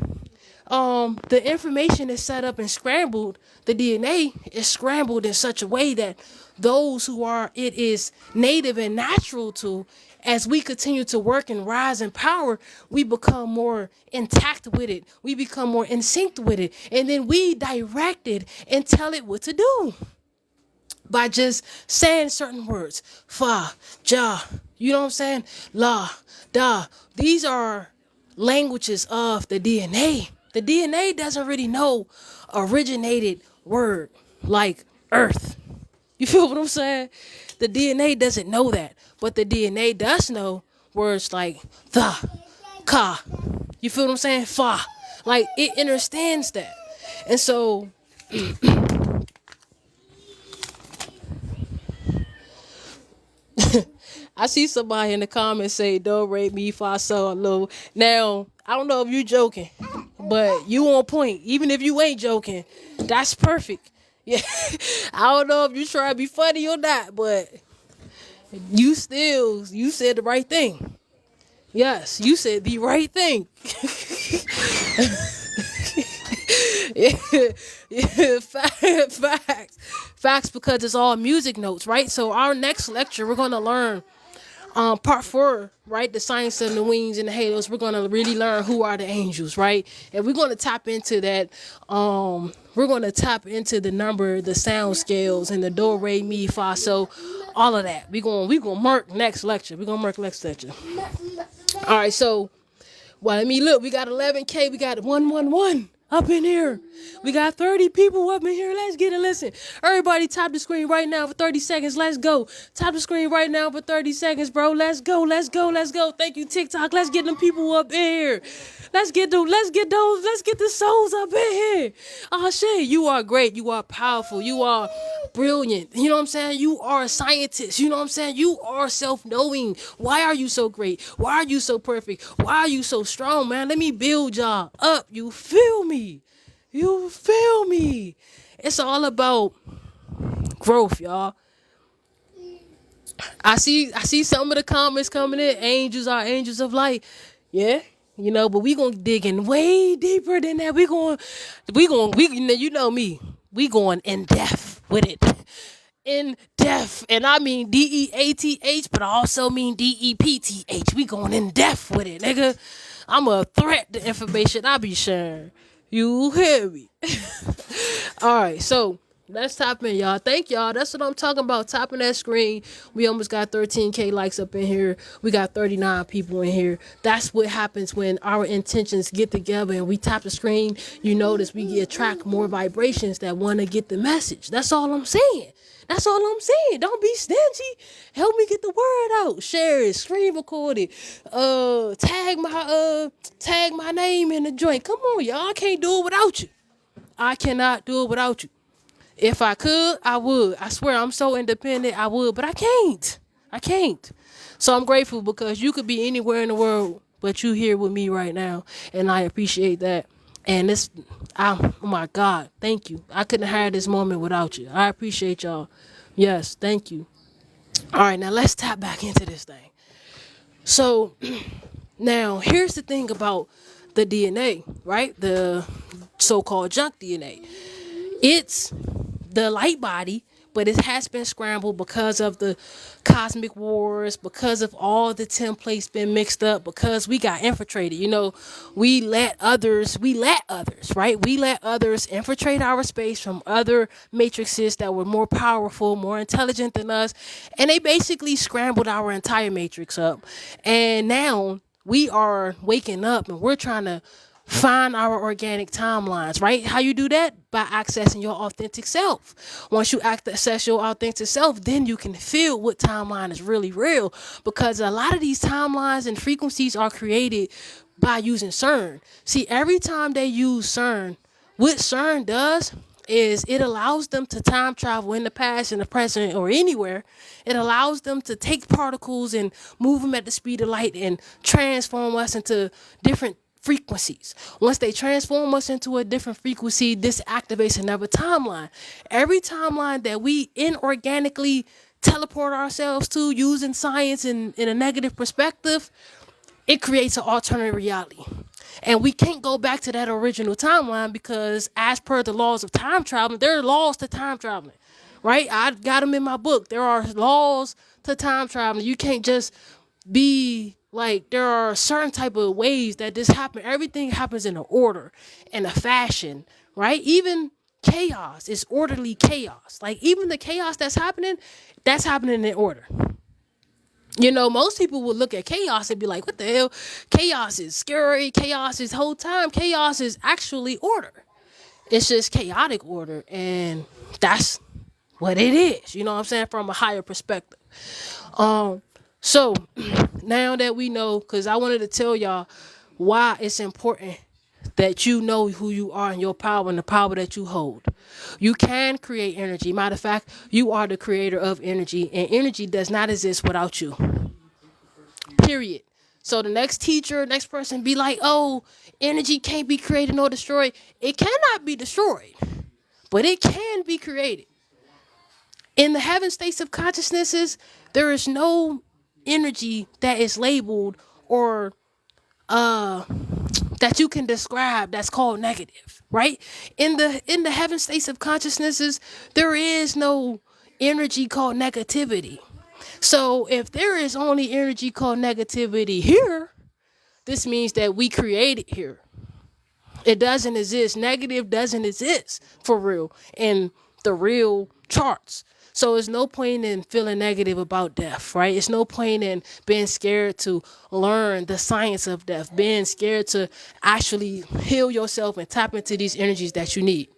The information is set up and scrambled. The DNA is scrambled in such a way that those who are it is native and natural to, as we continue to work and rise in power, we become more intact with it. We become more in sync with it. And then we direct it and tell it what to do by just saying certain words. Fa, ja, you know what I'm saying? La, da. These are languages of the DNA. The DNA doesn't really know originated word like earth. You feel what I'm saying? The DNA doesn't know that. But the DNA does know words like the, ka. You feel what I'm saying? Fa. Like it understands that. And so I see somebody in the comments say, don't rate me if I saw low. Now, I don't know if you joking, but you on point. Even if you ain't joking, that's perfect. Yeah. I don't know if you try to be funny or not, but you said the right thing. Yes, you said the right thing. Yeah, facts, because it's all music notes, right? So our next lecture, we're going to learn part 4, right? The science of the wings and the halos. We're going to really learn who are the angels, right? And we're going to tap into that. We're going to tap into the number, the sound scales, and the do, re, mi, fa, so all of that. We're going to mark next lecture. All right, so, well, let me look. We got 11K. We got 111 up in here. We got 30 people up in here. Let's get it. Listen, everybody tap the screen right now for 30 seconds. Let's go. Tap the screen right now for 30 seconds, bro. Let's go. Thank you, TikTok. Let's get them people up in here. Let's get the souls up in here. Oh shit, you are great. You are powerful. You are brilliant. You know what I'm saying? You are a scientist. You know what I'm saying? You are self-knowing. Why are you so great? Why are you so perfect? Why are you so strong, man? Let me build y'all up. You feel me? It's all about growth, y'all. I see some of the comments coming in. Angels are angels of light. Yeah. You know, but we gonna dig in way deeper than that. We you know me. We going in depth with it. In depth. And I mean DEATH, but I also mean DEPTH. We going in depth with it, nigga. I'm a threat to information I be sharing. You hear me? All right, so Let's tap in, y'all. Thank y'all. That's what I'm talking about. Tapping that screen. We almost got 13K likes up in here. We got 39 people in here. That's what happens when our intentions get together and we tap the screen. You notice we attract more vibrations that want to get the message. That's all I'm saying. That's all I'm saying. Don't be stingy. Help me get the word out. Share it. Screen record it. Tag my name in the joint. Come on, y'all. I can't do it without you. I cannot do it without you. If I could, I would. I swear I'm so independent, I would, but I can't. I can't. So I'm grateful because you could be anywhere in the world, but you here with me right now, and I appreciate that. And oh my God, thank you. I couldn't have had this moment without you. I appreciate y'all. Yes, thank you. All right, now let's tap back into this thing. So now here's the thing about the DNA, right? The so-called junk DNA. It's the light body, but it has been scrambled because of the cosmic wars, because of all the templates been mixed up, because we got infiltrated. We let others, right? We let others infiltrate our space from other matrices that were more powerful, more intelligent than us, and they basically scrambled our entire matrix up. And now we are waking up and we're trying to find our organic timelines, right? How you do that? By accessing your authentic self. Once you access your authentic self, then you can feel what timeline is really real, because a lot of these timelines and frequencies are created by using CERN. See, every time they use CERN, what CERN does is it allows them to time travel in the past, in the present, or anywhere. It allows them to take particles and move them at the speed of light and transform us into different frequencies. Once they transform us into a different frequency, this activates another timeline. Every timeline that we inorganically teleport ourselves to using science in a negative perspective, it creates an alternate reality. And we can't go back to that original timeline because, as per the laws of time traveling, there are laws to time traveling, right? I got them in my book. There are laws to time traveling. You can't just be like, there are certain type of ways that this happen. Everything happens in an order and a fashion, right? Even chaos is orderly chaos. Like, even the chaos that's happening in order. Most people will look at chaos and be like, what the hell? Chaos is scary. Chaos is whole time. Chaos is actually order. It's just chaotic order. And that's what it is. You know what I'm saying? From a higher perspective. So now that we know, because I wanted to tell y'all why it's important that you know who you are and your power and the power that you hold. You can create energy. Matter of fact, you are the creator of energy, and energy does not exist without you. Period. So the next teacher, next person be like, oh, energy can't be created nor destroyed. It cannot be destroyed, but it can be created. In the heaven states of consciousnesses, there is no energy that is labeled or that you can describe that's called negative, right? In the heaven states of consciousnesses, there is no energy called negativity. So if there is only energy called negativity here, this means that we create it here. It doesn't exist. Negative doesn't exist for real in the real charts. So it's no point in feeling negative about death, right? It's no point in being scared to learn the science of death, being scared to actually heal yourself and tap into these energies that you need.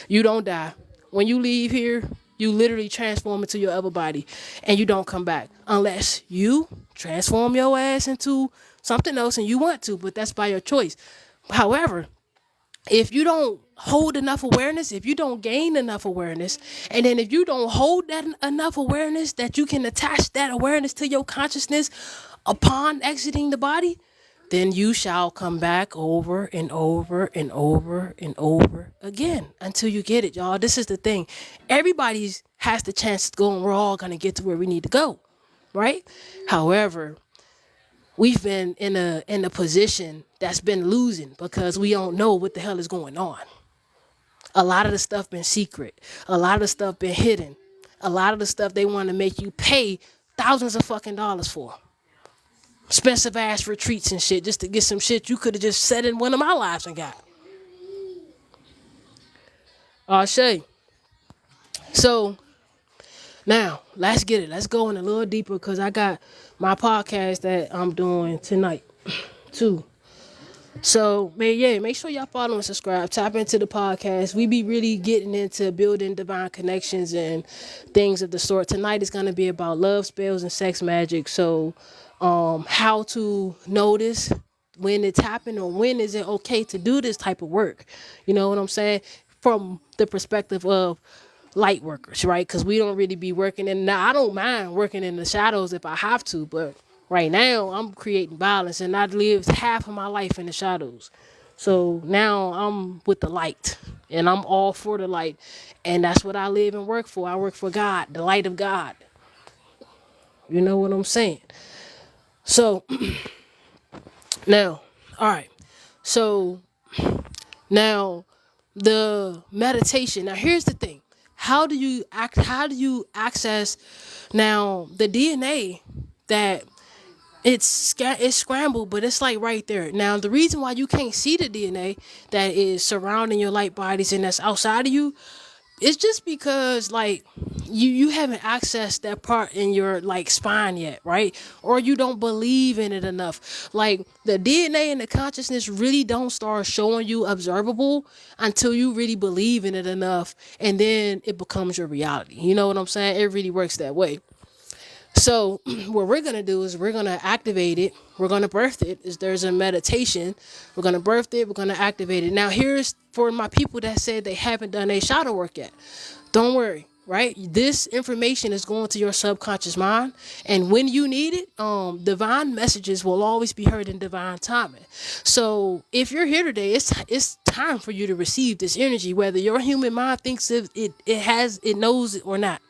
You don't die. When you leave here, you literally transform into your other body and you don't come back unless you transform your ass into something else and you want to, but that's by your choice. However, if you don't hold enough awareness, if you don't gain enough awareness, and then if you don't hold that enough awareness that you can attach that awareness to your consciousness upon exiting the body, then you shall come back over and over and over and over again until you get it, y'all. This is the thing. Everybody has the chance to go and we're all going to get to where we need to go, right? However, we've been in a position that's been losing because we don't know what the hell is going on. A lot of the stuff been secret. A lot of the stuff been hidden. A lot of the stuff they want to make you pay thousands of fucking dollars for. Expensive ass retreats and shit just to get some shit you could have just said in one of my lives and got. Shay. So now let's get it. Let's go in a little deeper because I got my podcast that I'm doing tonight too. So, man, yeah, make sure y'all follow and subscribe. Tap into the podcast. We be really getting into building divine connections and things of the sort. Tonight is going to be about love spells and sex magic. So, how to notice when it's happening or when is it okay to do this type of work. You know what I'm saying? From the perspective of light workers, right? Because we don't really be working in. Now, I don't mind working in the shadows if I have to, but right now I'm creating violence, and I lived half of my life in the shadows. So now I'm with the light, and I'm all for the light, and that's what I live and work for. I work for God, the light of God. You know what I'm saying? So now, all right. So now the meditation. Now here's the thing. How do you access now the DNA that it's scrambled, but it's like right there. Now the reason why you can't see the DNA that is surrounding your light bodies and that's outside of you, it's just because like you haven't accessed that part in your like spine yet, right? Or you don't believe in it enough. Like the DNA and the consciousness really don't start showing you observable until you really believe in it enough, and then it becomes your reality. You know what I'm saying? It really works that way. So what we're gonna do is we're gonna activate it. We're gonna birth it. Is there's a meditation. We're gonna birth it. We're gonna activate it. Now here's for my people that said they haven't done a shadow work yet. Don't worry, right? This information is going to your subconscious mind, and when you need it, divine messages will always be heard in divine timing. So if you're here today, it's time for you to receive this energy, whether your human mind thinks it knows it or not.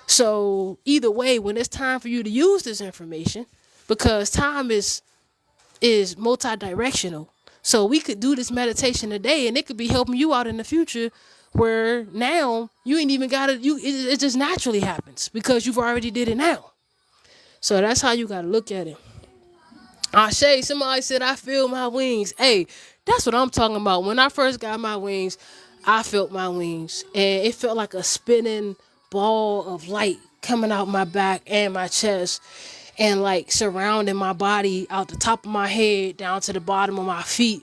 So either way, when it's time for you to use this information, because time is multi-directional. So we could do this meditation today and it could be helping you out in the future where now you ain't even got it just naturally happens because you've already did it now. So that's how you got to look at it. Somebody said I feel my wings. Hey, that's what I'm talking about. When I first got my wings, I felt my wings, and it felt like a spinning ball of light coming out my back and my chest, and like surrounding my body out the top of my head down to the bottom of my feet.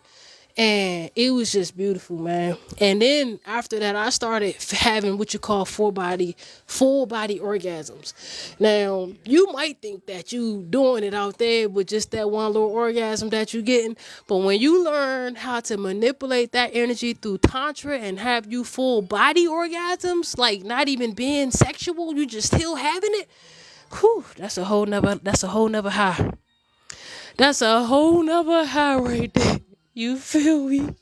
And it was just beautiful, man. And then after that, I started having what you call full body orgasms. Now you might think that you doing it out there with just that one little orgasm that you getting, but when you learn how to manipulate that energy through tantra and have you full body orgasms, like not even being sexual, you just still having it. Whew, that's a whole nother high. That's a whole nother high right there. You feel me?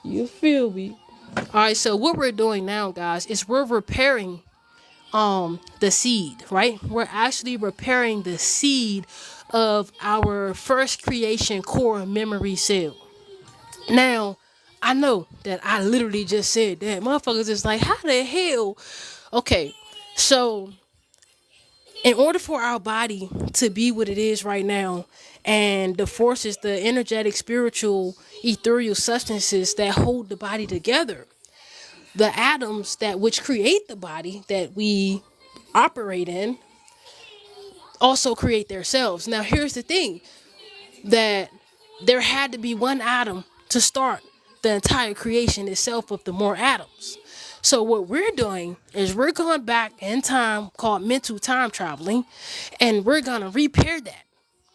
You feel me? All right, so what we're doing now, guys, is we're repairing the seed, right? We're actually repairing the seed of our first creation core memory cell. Now, I know that I literally just said that. Motherfuckers is like, how the hell? Okay, so in order for our body to be what it is right now, and the forces, the energetic, spiritual, ethereal substances that hold the body together, the atoms that which create the body that we operate in also create themselves. Now here's the thing, that there had to be one atom to start the entire creation itself of the more atoms. So what we're doing is we're going back in time, called mental time traveling, and we're going to repair that,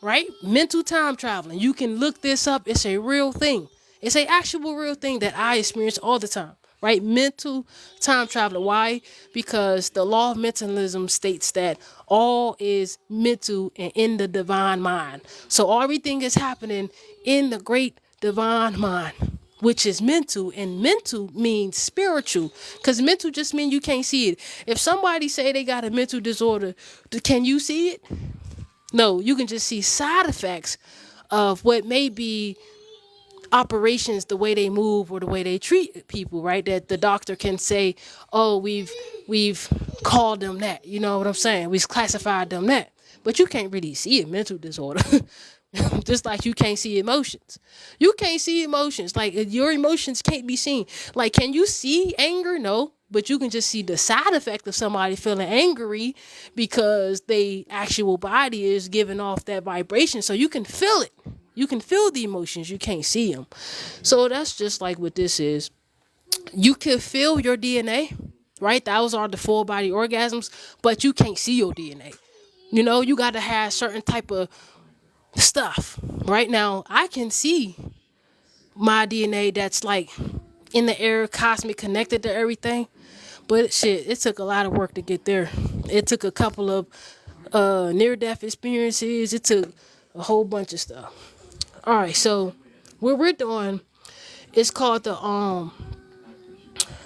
right? Mental time traveling. You can look this up. It's a real thing. It's a actual real thing that I experience all the time, right? Mental time traveling. Why? Because the law of mentalism states that all is mental and in the divine mind. So everything is happening in the great divine mind, which is mental, and mental means spiritual, because mental just means you can't see it. If somebody say they got a mental disorder, can you see it? No, you can just see side effects of what may be operations, the way they move or the way they treat people, right? That the doctor can say, oh, we've called them that. You know what I'm saying? We've classified them that. But you can't really see a mental disorder. Just like you can't see emotions. You can't see emotions. Like your emotions can't be seen. Like, can you see anger? No. but you can just see the side effect of somebody feeling angry because they actual body is giving off that vibration. So you can feel it. You can feel the emotions. You can't see them. So that's just like what this is. You can feel your DNA, right? Those are the full body orgasms, but you can't see your DNA. You got to have certain type of stuff. Right now, I can see my DNA that's like in the air, cosmic, connected to everything. But shit, it took a lot of work to get there. It took a couple of near death experiences. It took a whole bunch of stuff. All right, so what we're doing is called the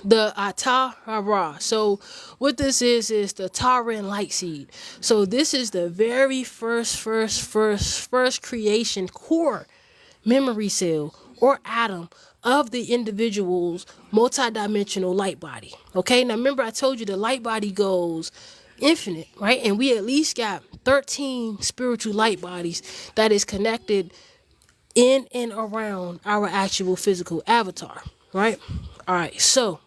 Atahara. So what this is the Tauren light seed. So this is the very first creation core memory cell or atom of the individual's multidimensional light body. Okay, now remember I told you the light body goes infinite, right? And we at least got 13 spiritual light bodies that is connected in and around our actual physical avatar, right? All right, so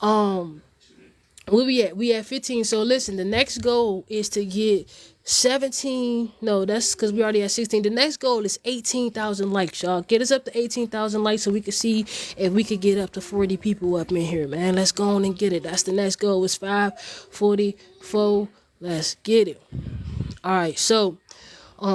where we at? We at 15. So listen, the next goal is to get 17. No, that's because we already at 16. The next goal is 18,000 likes, y'all. Get us up to 18,000 likes so we can see if we could get up to 40 people up in here, man. Let's go on and get it. That's the next goal. It's 544. Let's get it. All right, so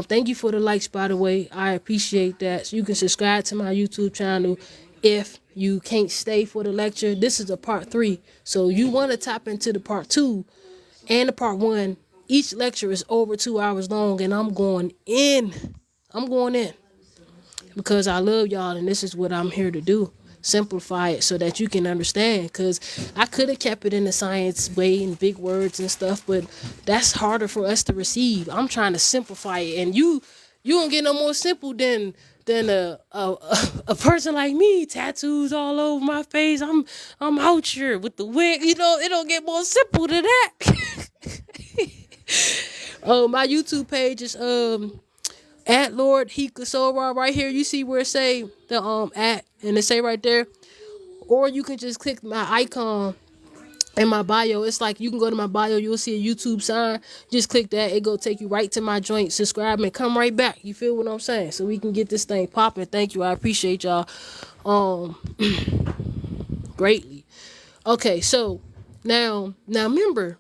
thank you for the likes, by the way. I appreciate that. So you can subscribe to my YouTube channel if you can't stay for the lecture. This is a part 3. So you want to tap into the part 2 and the part 1. Each lecture is over 2 hours long, and I'm going in. I'm going in because I love y'all, and this is what I'm here to do. Simplify it so that you can understand, because I could have kept it in the science way and big words and stuff, but that's harder for us to receive. I'm trying to simplify it, and you don't get no more simple than a person like me, tattoos all over my face. I'm out here with the wig. It don't get more simple than that. My YouTube page is at Lord Hikasora right here. You see where it say the at, and it say right there, or you can just click my icon in my bio. It's like you can go to my bio, you'll see a YouTube sign. Just click that, it go take you right to my joint. Subscribe and come right back. You feel what I'm saying? So we can get this thing popping. Thank you. I appreciate y'all greatly. Okay, so now remember.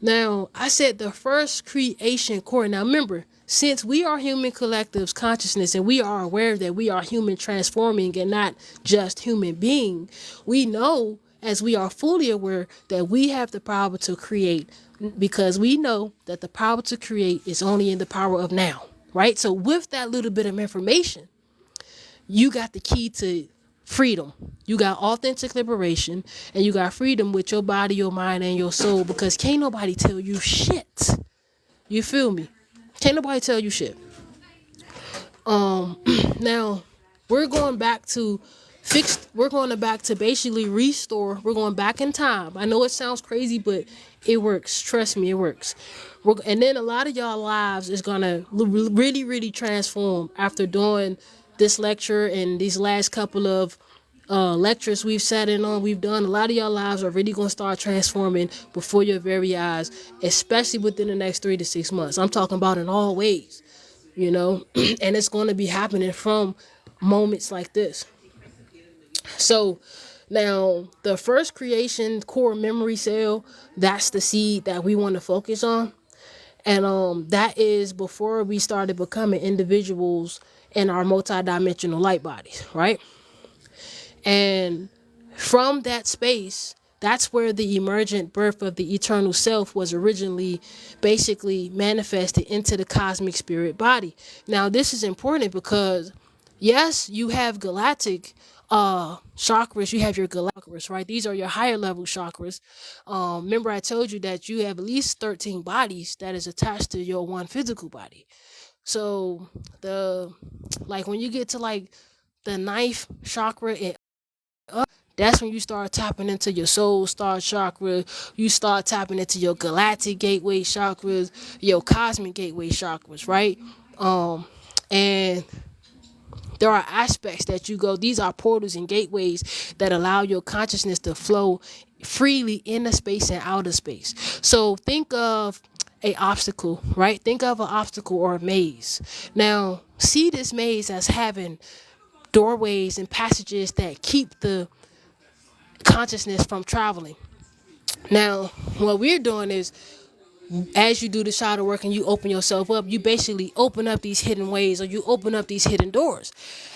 Now, I said the first creation core. Now, remember, since we are human collectives consciousness and we are aware that we are human transforming and not just human being, we know, as we are fully aware, that we have the power to create, because we know that the power to create is only in the power of now, right? So with that little bit of information, you got the key to freedom. You got authentic liberation, and you got freedom with your body, your mind, and your soul, because can't nobody tell you shit. You feel me? Can't nobody tell you shit. Now we're going back to basically restore. We're going back in time. I know it sounds crazy, but it works. Trust me, it works. And then a lot of y'all lives is gonna really, really transform after doing this lecture and these last couple of lectures we've sat in on, we've done. A lot of y'all lives are really gonna start transforming before your very eyes, especially within the next 3 to 6 months. I'm talking about in all ways, and it's going to be happening from moments like this. So now the first creation core memory cell, that's the seed that we want to focus on. And that is before we started becoming individuals in our multidimensional light bodies, right? And from that space, that's where the emergent birth of the eternal self was originally basically manifested into the cosmic spirit body. Now, this is important because, yes, you have galactic chakras. You have your galactic chakras, right? These are your higher level chakras. Remember, I told you that you have at least 13 bodies that is attached to your one physical body. So when you get to like the ninth chakra and that's when you start tapping into your soul star chakra. You start tapping into your galactic gateway chakras, your cosmic gateway chakras, right? And there are aspects that you go, these are portals and gateways that allow your consciousness to flow freely in the space and out of space. So think of a obstacle, right? Think of an obstacle or a maze. Now, see this maze as having doorways and passages that keep the consciousness from traveling. Now, what we're doing is, as you do the shadow work and you open yourself up, you basically open up these hidden ways, or you open up these hidden doors.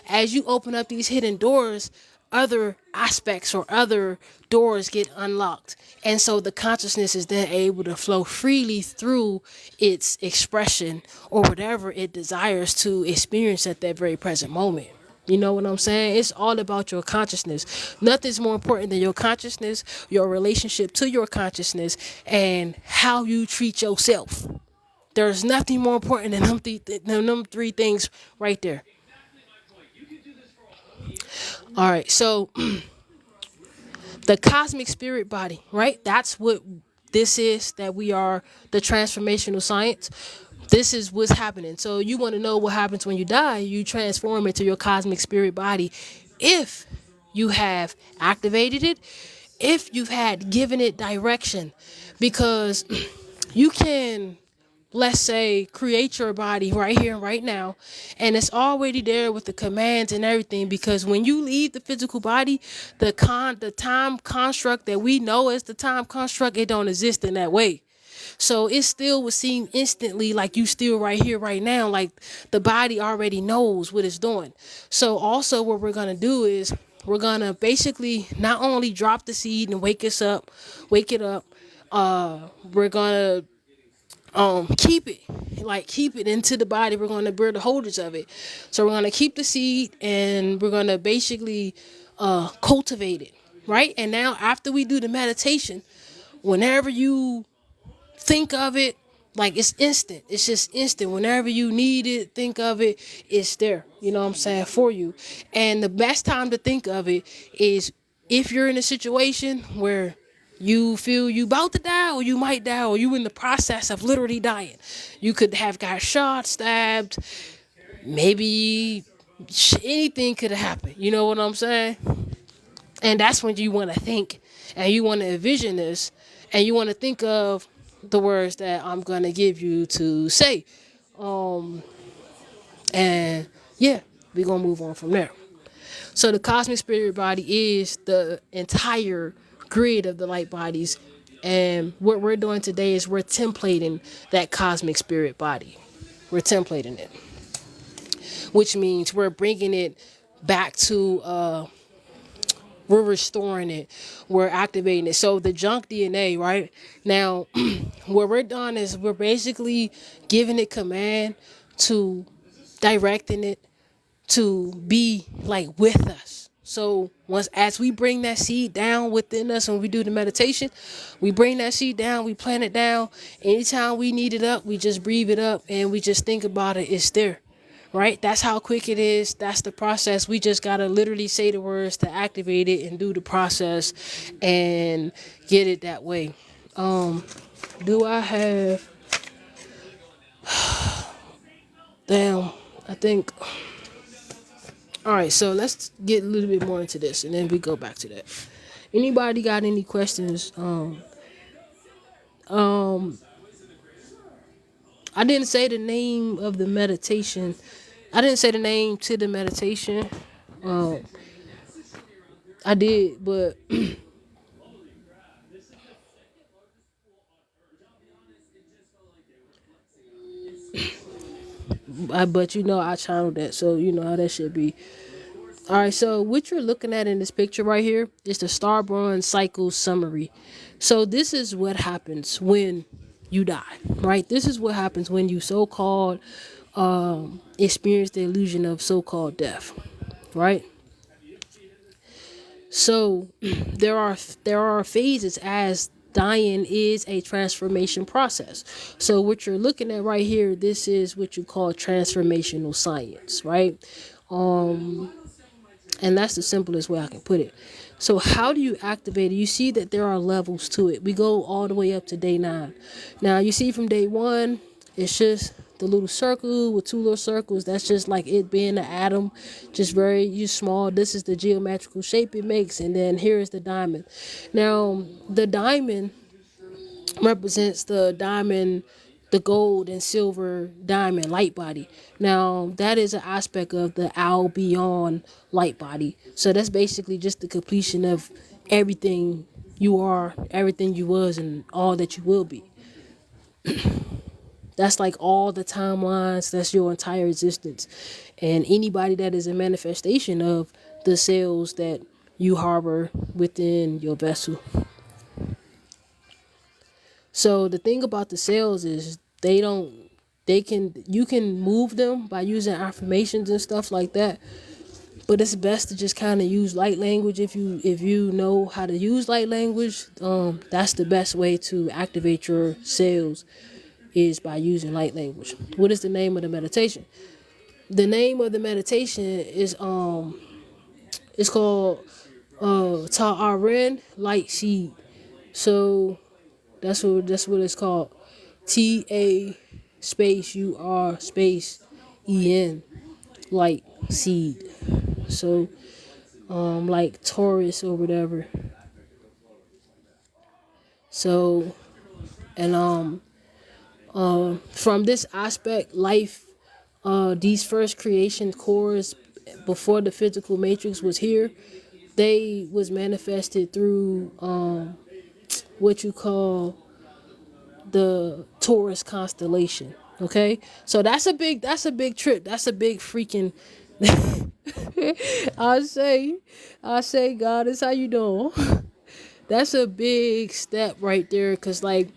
As you open up these hidden doors, other aspects or other doors get unlocked. And so the consciousness is then able to flow freely through its expression or whatever it desires to experience at that very present moment. You know what I'm saying? It's all about your consciousness. Nothing's more important than your consciousness, your relationship to your consciousness, and how you treat yourself. There's nothing more important than them three things right there. All right, so the cosmic spirit body, right? That's what this is, that we are the transformational science. This is what's happening. So you want to know what happens when you die, you transform into your cosmic spirit body. If you have activated it, if you've had given it direction, because you can, let's say, create your body right here and right now, and it's already there with the commands and everything. Because when you leave the physical body, the time construct that we know as the time construct, it don't exist in that way. So it still would seem instantly like you still right here right now, like the body already knows what it's doing. So also what we're gonna do is we're gonna basically not only drop the seed and wake it up, we're gonna keep it, like keep it into the body. We're going to build the holders of it. So we're going to keep the seed and we're going to basically cultivate it, right? And now after we do the meditation, whenever you think of it, like it's instant. It's just instant. Whenever you need it, think of it, it's there. You know what I'm saying? For you. And the best time to think of it is if you're in a situation where you feel you about to die, or you might die, or you in the process of literally dying. You could have got shot, stabbed, maybe anything could have happened. You know what I'm saying? And that's when you want to think and you want to envision this and you want to think of the words that I'm going to give you to say. And yeah, we're going to move on from there. So the cosmic spirit body is the entire grid of the light bodies. And what we're doing today is we're templating that cosmic spirit body. We're templating it, which means we're bringing it back to, we're restoring it. We're activating it. So the junk DNA, right? Now, what we're doing is we're basically giving it command to directing it to be like with us. So once, as we bring that seed down within us, when we do the meditation, we bring that seed down, we plant it down. Anytime we need it up, we just breathe it up and we just think about it. It's there, right? That's how quick it is. That's the process. We just got to literally say the words to activate it and do the process and get it that way. Do I have, damn, I think, all right, so let's get a little bit more into this, and then we go back to that. Anybody got any questions? I didn't say the name of the meditation. I didn't say the name to the meditation. I did, but but you know I channeled that, so you know how that should be. All right, so what you're looking at in this picture right here is the Starborn cycle summary. So this is what happens when you die, right? This is what happens when you so-called experience the illusion of so-called death, right? So there are phases, as dying is a transformation process. So what you're looking at right here, this is what you call transformational science, right? And that's the simplest way I can put it. So how do you activate it? You see that there are levels to it. We go all the way up to day 9. Now you see from day 1, it's just the little circle with two little circles, that's just like it being an atom, just very you small. This is the geometrical shape it makes, and then here is the diamond. Now the diamond represents the gold and silver diamond light body. Now that is an aspect of the albion light body. So that's basically just the completion of everything you are, everything you was, and all that you will be. That's like all the timelines. That's your entire existence, and anybody that is a manifestation of the cells that you harbor within your vessel. So the thing about the cells is they can you can move them by using affirmations and stuff like that. But it's best to just kind of use light language if you know how to use light language. That's the best way to activate your cells is by using light language. What is the name of the meditation? The name of the meditation is it's called Tauren light seed. So that's what it's called. T-A space U-R space E-N light seed. So like Taurus or whatever. So and from this aspect, life, these first creation cores before the physical matrix was here, they was manifested through what you call the Taurus constellation. Okay, so that's a big trip. That's a big freaking. I say, I say, God is how you doing. That's a big step right there, cause like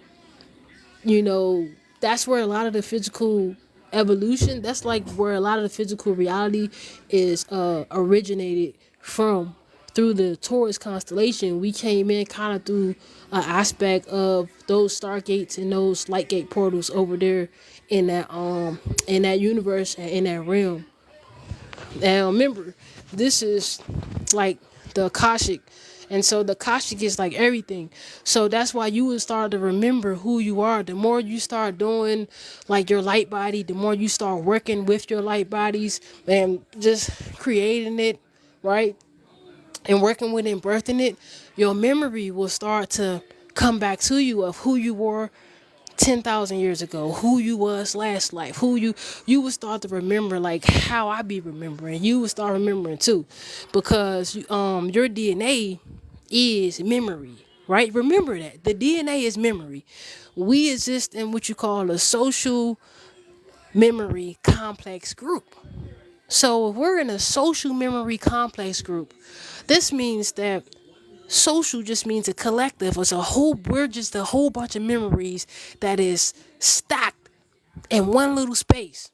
you know that's where a lot of the physical evolution. That's like where a lot of the physical reality is originated from through the Taurus constellation. We came in kind of through an aspect of those stargates and those light gate portals over there in that universe and in that realm. Now remember, this is like the Akashic. And so the Akashic is like everything. So that's why you would start to remember who you are. The more you start doing like your light body, the more you start working with your light bodies and just creating it, right? And working with it and birthing it, your memory will start to come back to you of who you were 10,000 years ago, who you was last life, you would start to remember like how I be remembering. You would start remembering too, because your DNA is memory, right? Remember that the DNA is memory. We exist in what you call a social memory complex group. So if we're in a social memory complex group, this means that social just means a collective. It's a whole. We're just a whole bunch of memories that is stacked in one little space.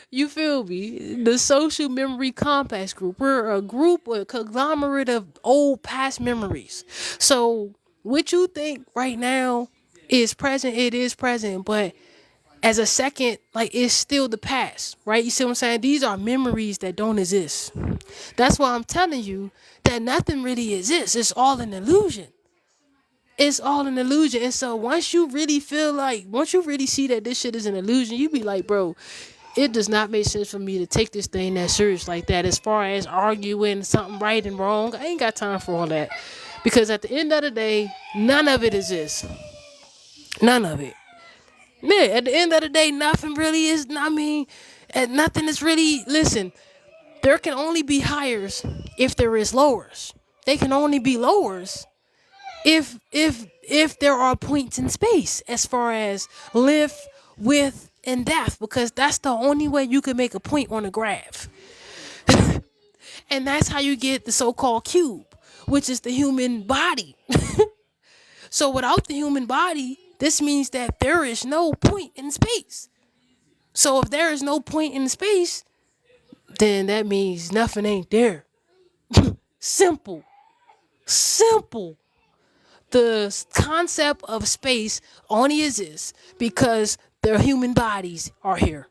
You feel me? The social memory complex group. We're a group, a conglomerate of old past memories. So what you think right now is present, it is present, but as a second, like it's still the past, right? You see what I'm saying? These are memories that don't exist. That's why I'm telling you that nothing really exists. It's all an illusion. It's all an illusion. And so once you really see that this shit is an illusion, you be like, bro, it does not make sense for me to take this thing that serious like that. As far as arguing something right and wrong, I ain't got time for all that. Because at the end of the day, none of it exists. None of it. Yeah, at the end of the day, nothing really is. I mean, and nothing is really. Listen, there can only be higher if there is lowers. They can only be lowers if there are points in space as far as length, width, and depth, because that's the only way you can make a point on a graph. And that's how you get the so-called cube, which is the human body. So without the human body, this means that there is no point in space. So if there is no point in space, then that means nothing ain't there. Simple. Simple. The concept of space only exists because the human bodies are here.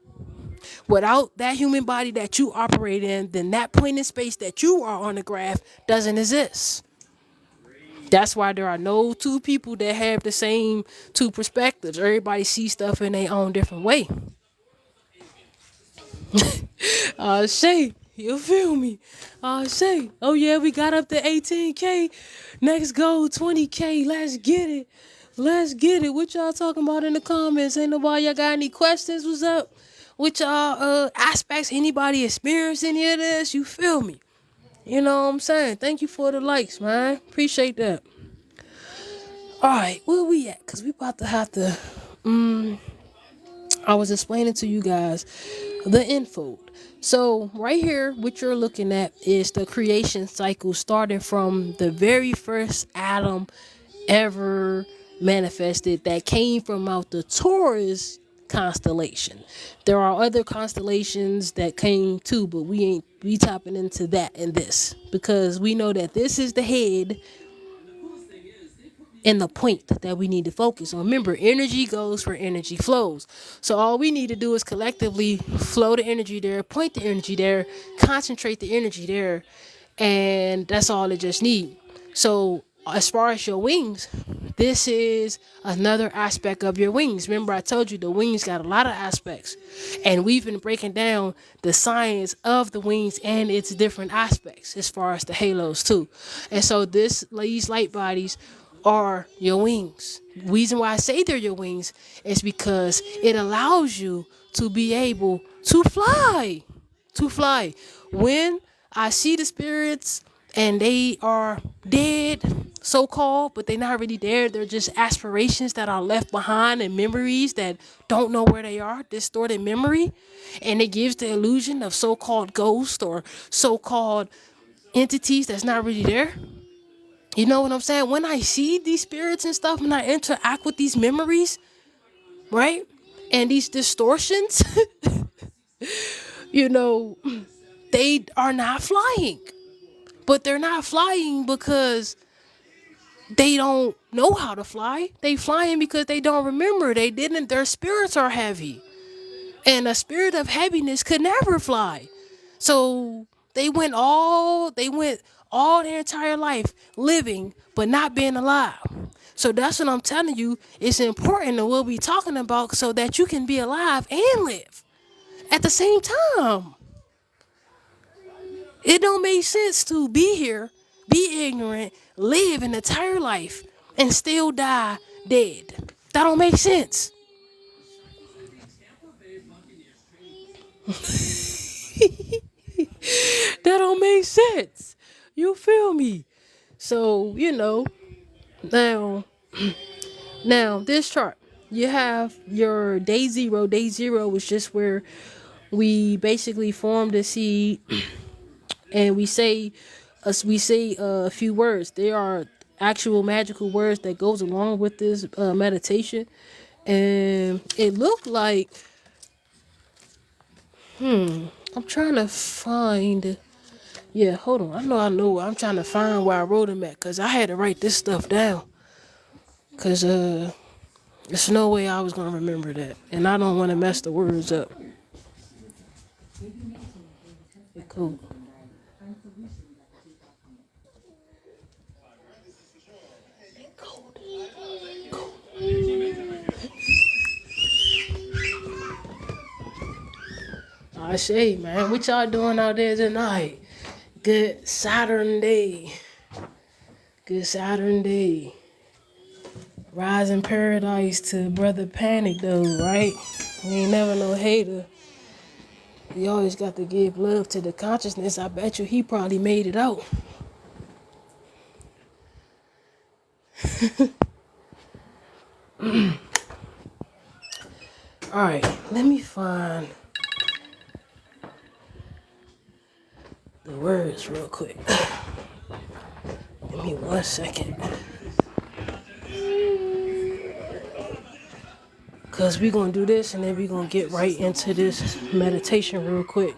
Without that human body that you operate in, then that point in space that you are on the graph doesn't exist. That's why there are no two people that have the same two perspectives. Everybody sees stuff in their own different way. Shay, you feel me? Shay, oh yeah, we got up to 18K. Next goal, 20K. Let's get it. Let's get it. What y'all talking about in the comments? Ain't nobody y'all got any questions? What's up? With y'all aspects? Anybody experience any of this? You feel me? You know what I'm saying? Thank you for the likes, man. Appreciate that. All right, where we at? Cause we about to have to. I was explaining to you guys the info. So right here, what you're looking at is the creation cycle starting from the very first atom ever manifested that came from out the Taurus constellation. There are other constellations that came too, but we tapping into that in this because we know that this is the head and the point that we need to focus on. Remember, energy goes where energy flows. So all we need to do is collectively flow the energy there, point the energy there, concentrate the energy there, and that's all it just needs. So as far as your wings, this is another aspect of your wings. Remember, I told you the wings got a lot of aspects, and we've been breaking down the science of the wings and its different aspects as far as the halos too. And so these light bodies are your wings. Reason why I say they're your wings is because it allows you to be able to fly. To fly. When I see the spirits and they are dead, so called, but they're not really there. They're just aspirations that are left behind and memories that don't know where they are, distorted memory. And it gives the illusion of so called ghosts or so called entities that's not really there. You know what I'm saying? When I see these spirits and stuff and I interact with these memories, right? And these distortions, you know, they are not flying. But they're not flying because they don't know how to fly. They flying because they don't remember. They didn't, their spirits are heavy. And a spirit of heaviness could never fly. So they went all their entire life living but not being alive. So that's what I'm telling you. It's important that we'll be talking about so that you can be alive and live at the same time. It don't make sense to be here, be ignorant, live an entire life, and still die dead. That don't make sense. That don't make sense. You feel me? So, now now this chart, you have your day zero. Day zero was just where we basically form the seed and we say a few words. There are actual magical words that goes along with this meditation. And it looked like I'm trying to find. Yeah, hold on. I know. I'm trying to find where I wrote them at because I had to write this stuff down. Because there's no way I was going to remember that. And I don't want to mess the words up. Cool. I say, man, what y'all doing out there tonight? Good Saturn day. Good Saturn day. Rise in paradise to Brother Panic, though, right? We ain't never no hater. We always got to give love to the consciousness. I bet you he probably made it out. All right, let me find the words real quick. Give me 1 second. Because we're going to do this and then we're going to get right into this meditation real quick.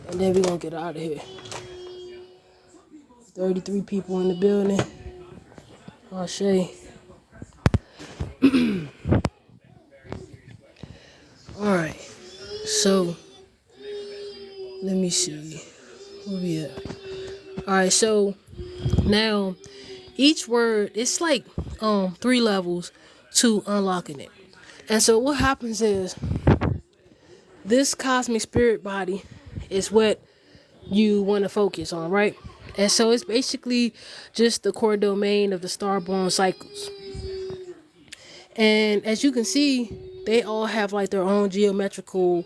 And then we're going to get out of here. 33 people in the building. I'll say. Alright. So, let me see. Where we at? All right, so now each word, it's like 3 levels to unlocking it. And so what happens is this cosmic spirit body is what you want to focus on, right? And so it's basically just the core domain of the starborn cycles. And as you can see, they all have like their own geometrical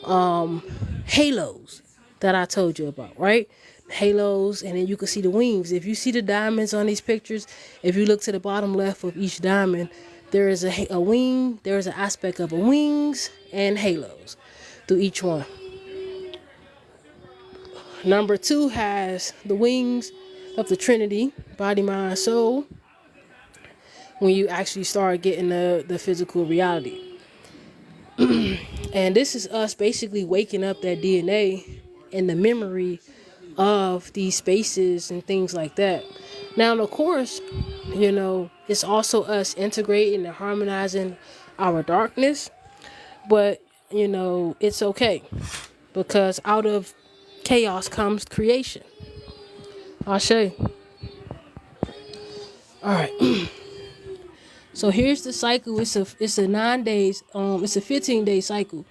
halos that I told you about, right? Halos, and then you can see the wings. If you see the diamonds on these pictures, if you look to the bottom left of each diamond, there is a wing, there is an aspect of a wings and halos through each one. Number 2 has the wings of the Trinity, body, mind, soul, when you actually start getting the physical reality. And this is us basically waking up that DNA and the memory of these spaces and things like that. Now, of course, it's also us integrating and harmonizing our darkness, but, it's okay because out of chaos comes creation. I'll show you. All right. So here's the cycle. It's a 9 days. It's a 15-day cycle,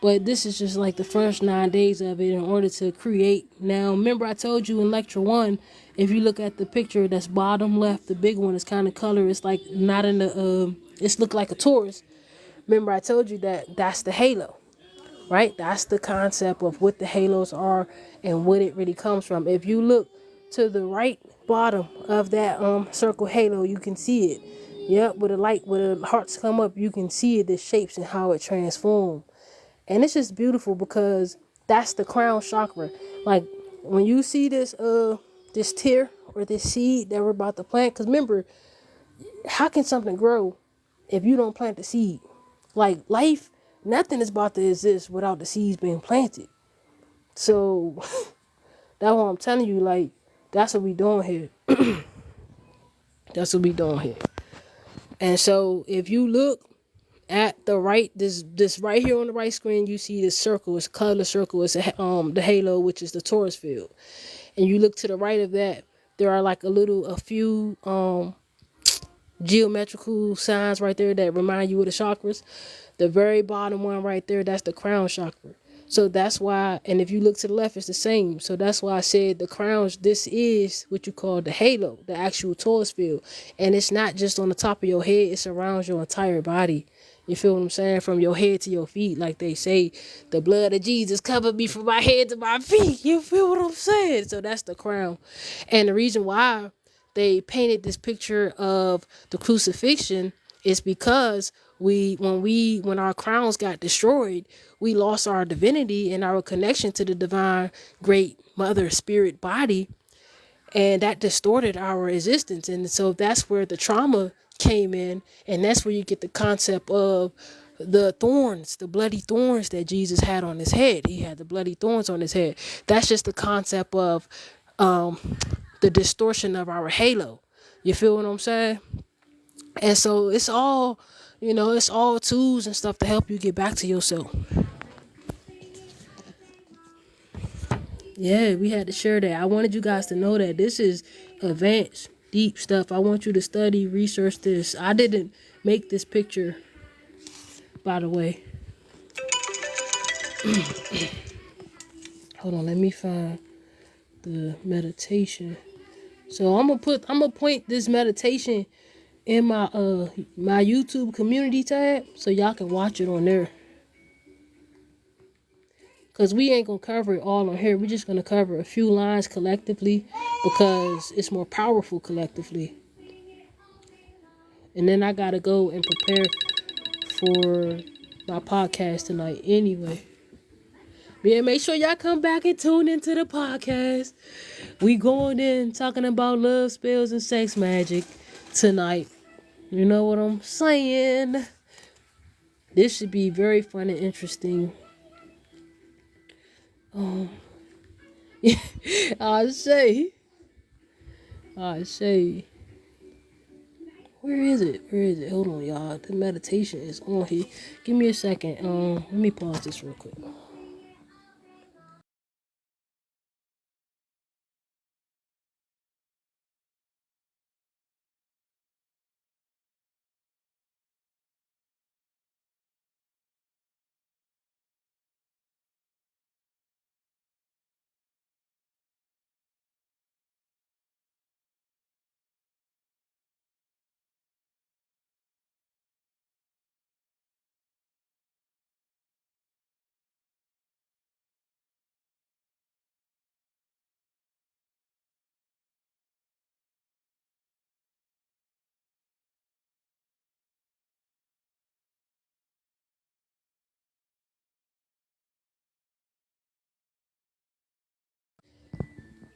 but this is just like the first 9 days of it in order to create. Now, remember I told you in lecture 1, if you look at the picture that's bottom left, the big one is kind of color. It's like not in the. It's look like a Taurus. Remember I told you that that's the halo, right? That's the concept of what the halos are and what it really comes from. If you look to the right bottom of that circle halo, you can see it. Yep, with the light, with the hearts come up, you can see it, the shapes and how it transforms. And it's just beautiful because that's the crown chakra. Like when you see this tear or this seed that we're about to plant, because remember, how can something grow if you don't plant the seed? Like life, nothing is about to exist without the seeds being planted. So that's what I'm telling you. Like that's what we doing here. That's what we doing here. And so if you look at the right, this right here on the right screen, you see this circle. It's a color circle. It's the halo, which is the Taurus field. And you look to the right of that, there are like a few geometrical signs right there that remind you of the chakras. The very bottom one right there, that's the crown chakra. So that's why, and if you look to the left, it's the same. So that's why I said the crowns, this is what you call the halo, the actual Taurus field. And it's not just on the top of your head, it surrounds your entire body. You feel what I'm saying? From your head to your feet. Like they say, the blood of Jesus covered me from my head to my feet. You feel what I'm saying? So that's the crown. And the reason why they painted this picture of the crucifixion is because when our crowns got destroyed, we lost our divinity and our connection to the divine great mother spirit body, and that distorted our existence. And so that's where the trauma came in, and that's where you get the concept of the thorns, the bloody thorns that Jesus had on his head. He had the bloody thorns on his head. That's just the concept of the distortion of our halo. You feel what I'm saying? And so it's all, it's all tools and stuff to help you get back to yourself. Yeah, we had to share that. I wanted you guys to know that this is advanced, deep stuff. I want you to study, research this. I didn't make this picture, by the way. Hold on, let me find the meditation. So I'm gonna point this meditation in my YouTube community tab so y'all can watch it on there. Cause we ain't gonna cover it all on here. We're just gonna cover a few lines collectively because it's more powerful collectively. And then I gotta go and prepare for my podcast tonight anyway. Yeah, make sure y'all come back and tune into the podcast. We going in talking about love spells and sex magic tonight. You know what I'm saying? This should be very fun and interesting. I say. Where is it? Hold on, y'all. The meditation is on here. Give me a second. Let me pause this real quick.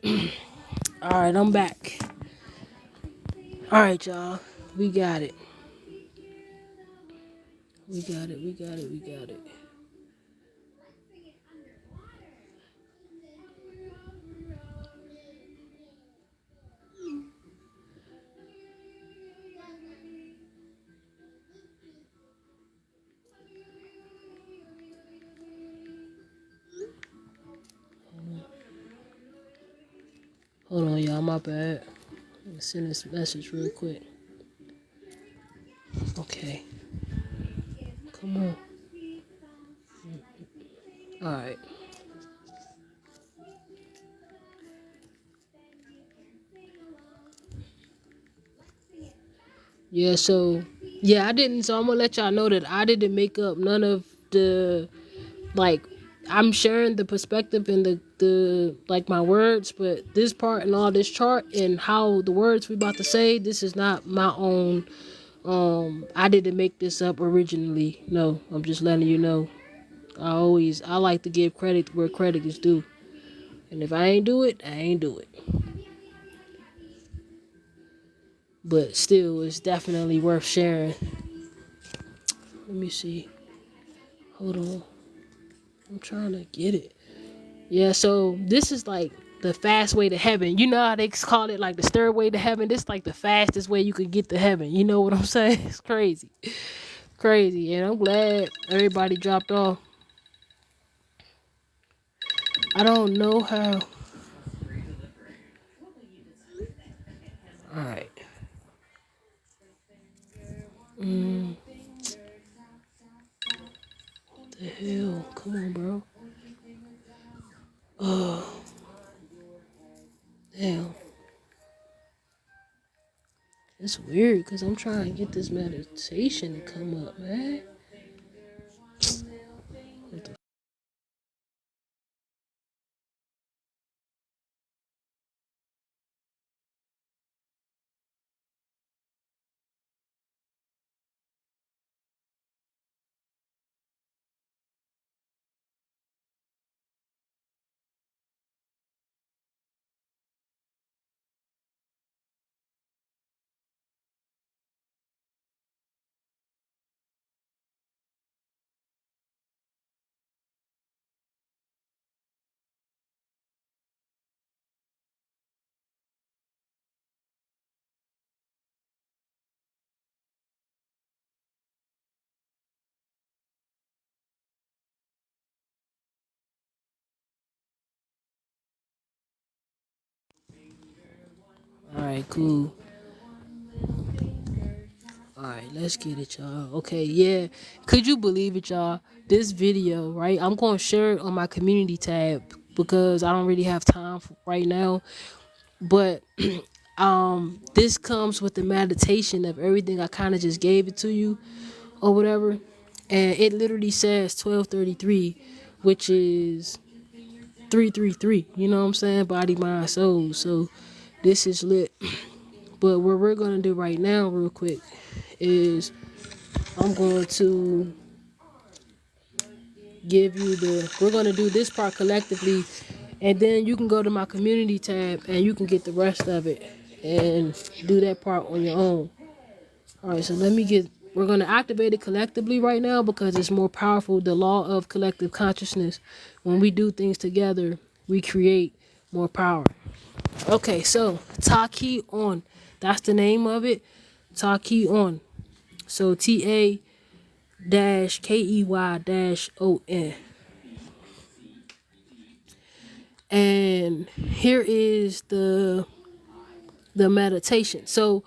All right, I'm back. All right, y'all. We got it. We got it. We got it. We got it. Hold on, y'all. My bad. Let me send this message real quick. Okay. Come on. All right. Yeah. So yeah, I didn't. So I'm gonna let y'all know that I didn't make up none of the like. I'm sharing the perspective and the like my words, but this part and all this chart and how the words we about to say, this is not my own. I didn't make this up originally. No, I'm just letting you know. I like to give credit where credit is due. And if I ain't do it, I ain't do it. But still, it's definitely worth sharing. Let me see. Hold on. I'm trying to get it. Yeah, so this is like the fast way to heaven. You know how they call it like the stairway to heaven? This is like the fastest way you could get to heaven. You know what I'm saying? It's crazy. Crazy. And I'm glad everybody dropped off. I don't know how. Alright. The hell? Come on, bro. Oh, damn. It's weird because I'm trying to get this meditation to come up, man. Alright, cool. Alright, let's get it, y'all. Okay, yeah. Could you believe it, y'all? This video, right? I'm going to share it on my community tab because I don't really have time for right now. But this comes with the meditation of everything I kind of just gave it to you or whatever. And it literally says 1233, which is 333. You know what I'm saying? Body, mind, soul. So this is lit. But what we're going to do right now, real quick, is I'm going to give you we're going to do this part collectively, and then you can go to my community tab and you can get the rest of it and do that part on your own. All right, so we're going to activate it collectively right now because it's more powerful. The law of collective consciousness. When we do things together, we create more power. Okay, so Taki on. That's the name of it. Taki on. So TAKEY-ON. And here is the meditation. So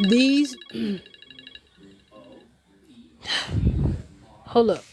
these hold up.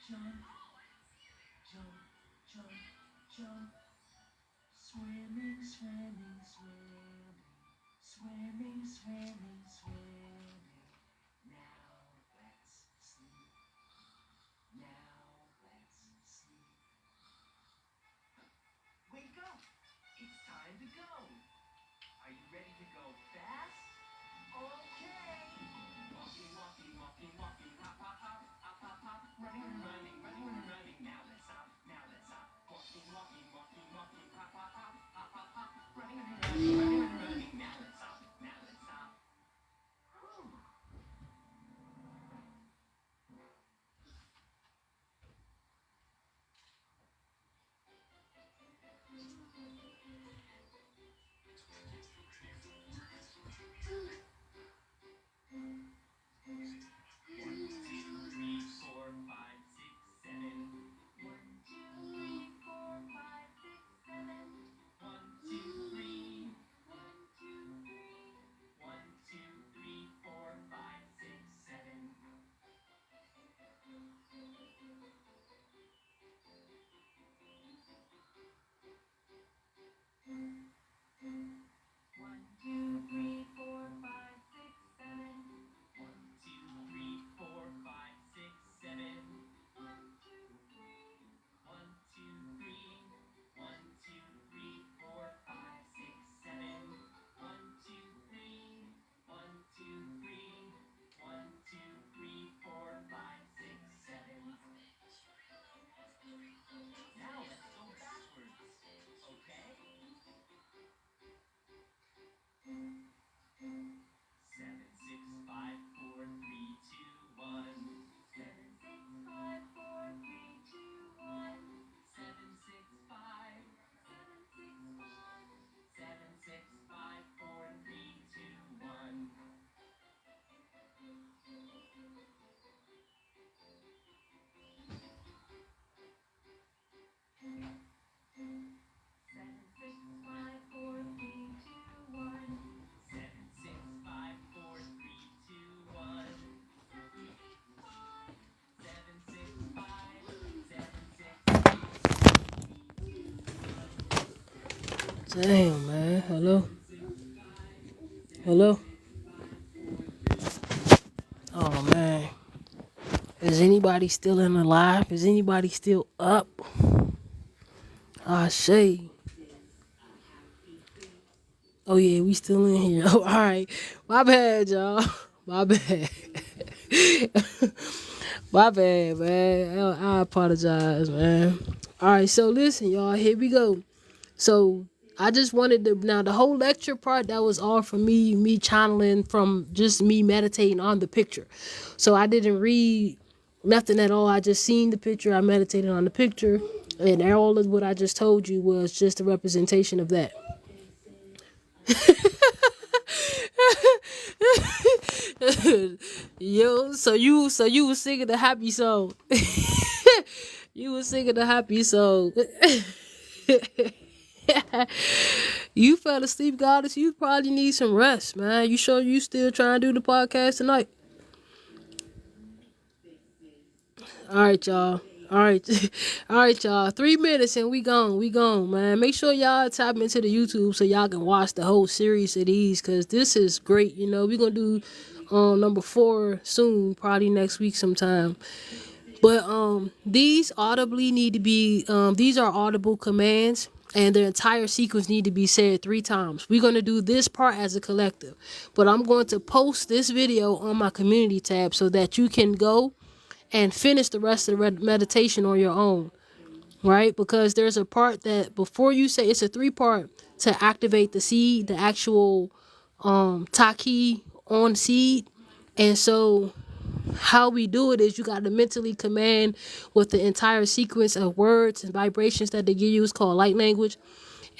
jump, jump, jump, jump. Swimming, swimming, swimming. Swimming, swimming, swimming. Now let's sleep. Now let's sleep. Wake up! It's time to go. Are you ready to go fast? Okay. Walking, walking, walking, walking. Hop, hop, hop, hop, hop, hop. Running, running, running, running. Now let's stop. Now let's stop. Walking, walking, walking, walking. Hop, hop, hop, hop, hop, hop. Running, running, running, running. Now let's stop. Now let's stop. Whew. 1, 2, 3, 4, 5, 6, 7. Now let's go backwards. Okay? 7, 6, 5, 4, 3, 2, 1. 7, 6, 5, 4, 3, 2, 1. 7, 6, 5. 7, 6, 5. 7, 6, 5, 4, 3, 2, 1. Damn, man. Hello? Hello? Oh, man. Is anybody still in alive? Is anybody still up? I say. Oh, yeah, we still in here. Oh, all right. My bad, y'all. My bad. My bad, man. I apologize, man. All right, so listen, y'all. Here we go. So I just wanted to now the whole lecture part that was all from me channeling from just me meditating on the picture. So I didn't read nothing at all. I just seen the picture. I meditated on the picture, and all of what I just told you was just a representation of that. Yo, so you was singing the happy song. You was singing the happy song. You fell asleep, goddess. You probably need some rest, man. You sure you still trying to do the podcast tonight? All right, y'all. All right, all right, y'all. 3 minutes and we gone. We gone, man. Make sure y'all tap into the YouTube so y'all can watch the whole series of these, cause this is great. You know, we gonna do number 4 soon, probably next week sometime. But these audibly need to be these are audible commands, and the entire sequence need to be said 3 times. We're going to do this part as a collective, but I'm going to post this video on my community tab so that you can go and finish the rest of the meditation on your own, right? Because there's a part that before you say, it's a 3-part to activate the seed, the actual taki on seed. And so how we do it is you got to mentally command with the entire sequence of words and vibrations that they give you. It's called light language.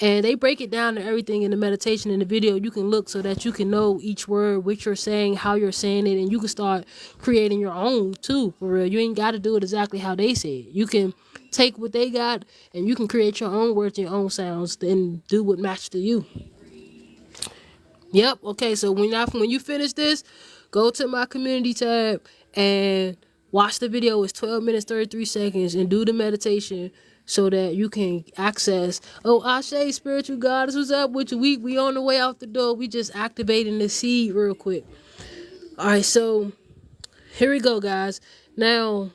And they break it down to everything in the meditation. In the video, you can look so that you can know each word, what you're saying, how you're saying it, and you can start creating your own too, for real. You ain't got to do it exactly how they say it. You can take what they got and you can create your own words, your own sounds, and do what matches to you. Yep. Okay. So when you finish this, go to my community tab and Watch the video. It's 12 minutes 33 seconds, and do the meditation so that you can access. Oh, Ashe, spiritual goddess, what's up with you? We on the way out the door. We just activating the seed real quick. All right, so here we go, guys. Now,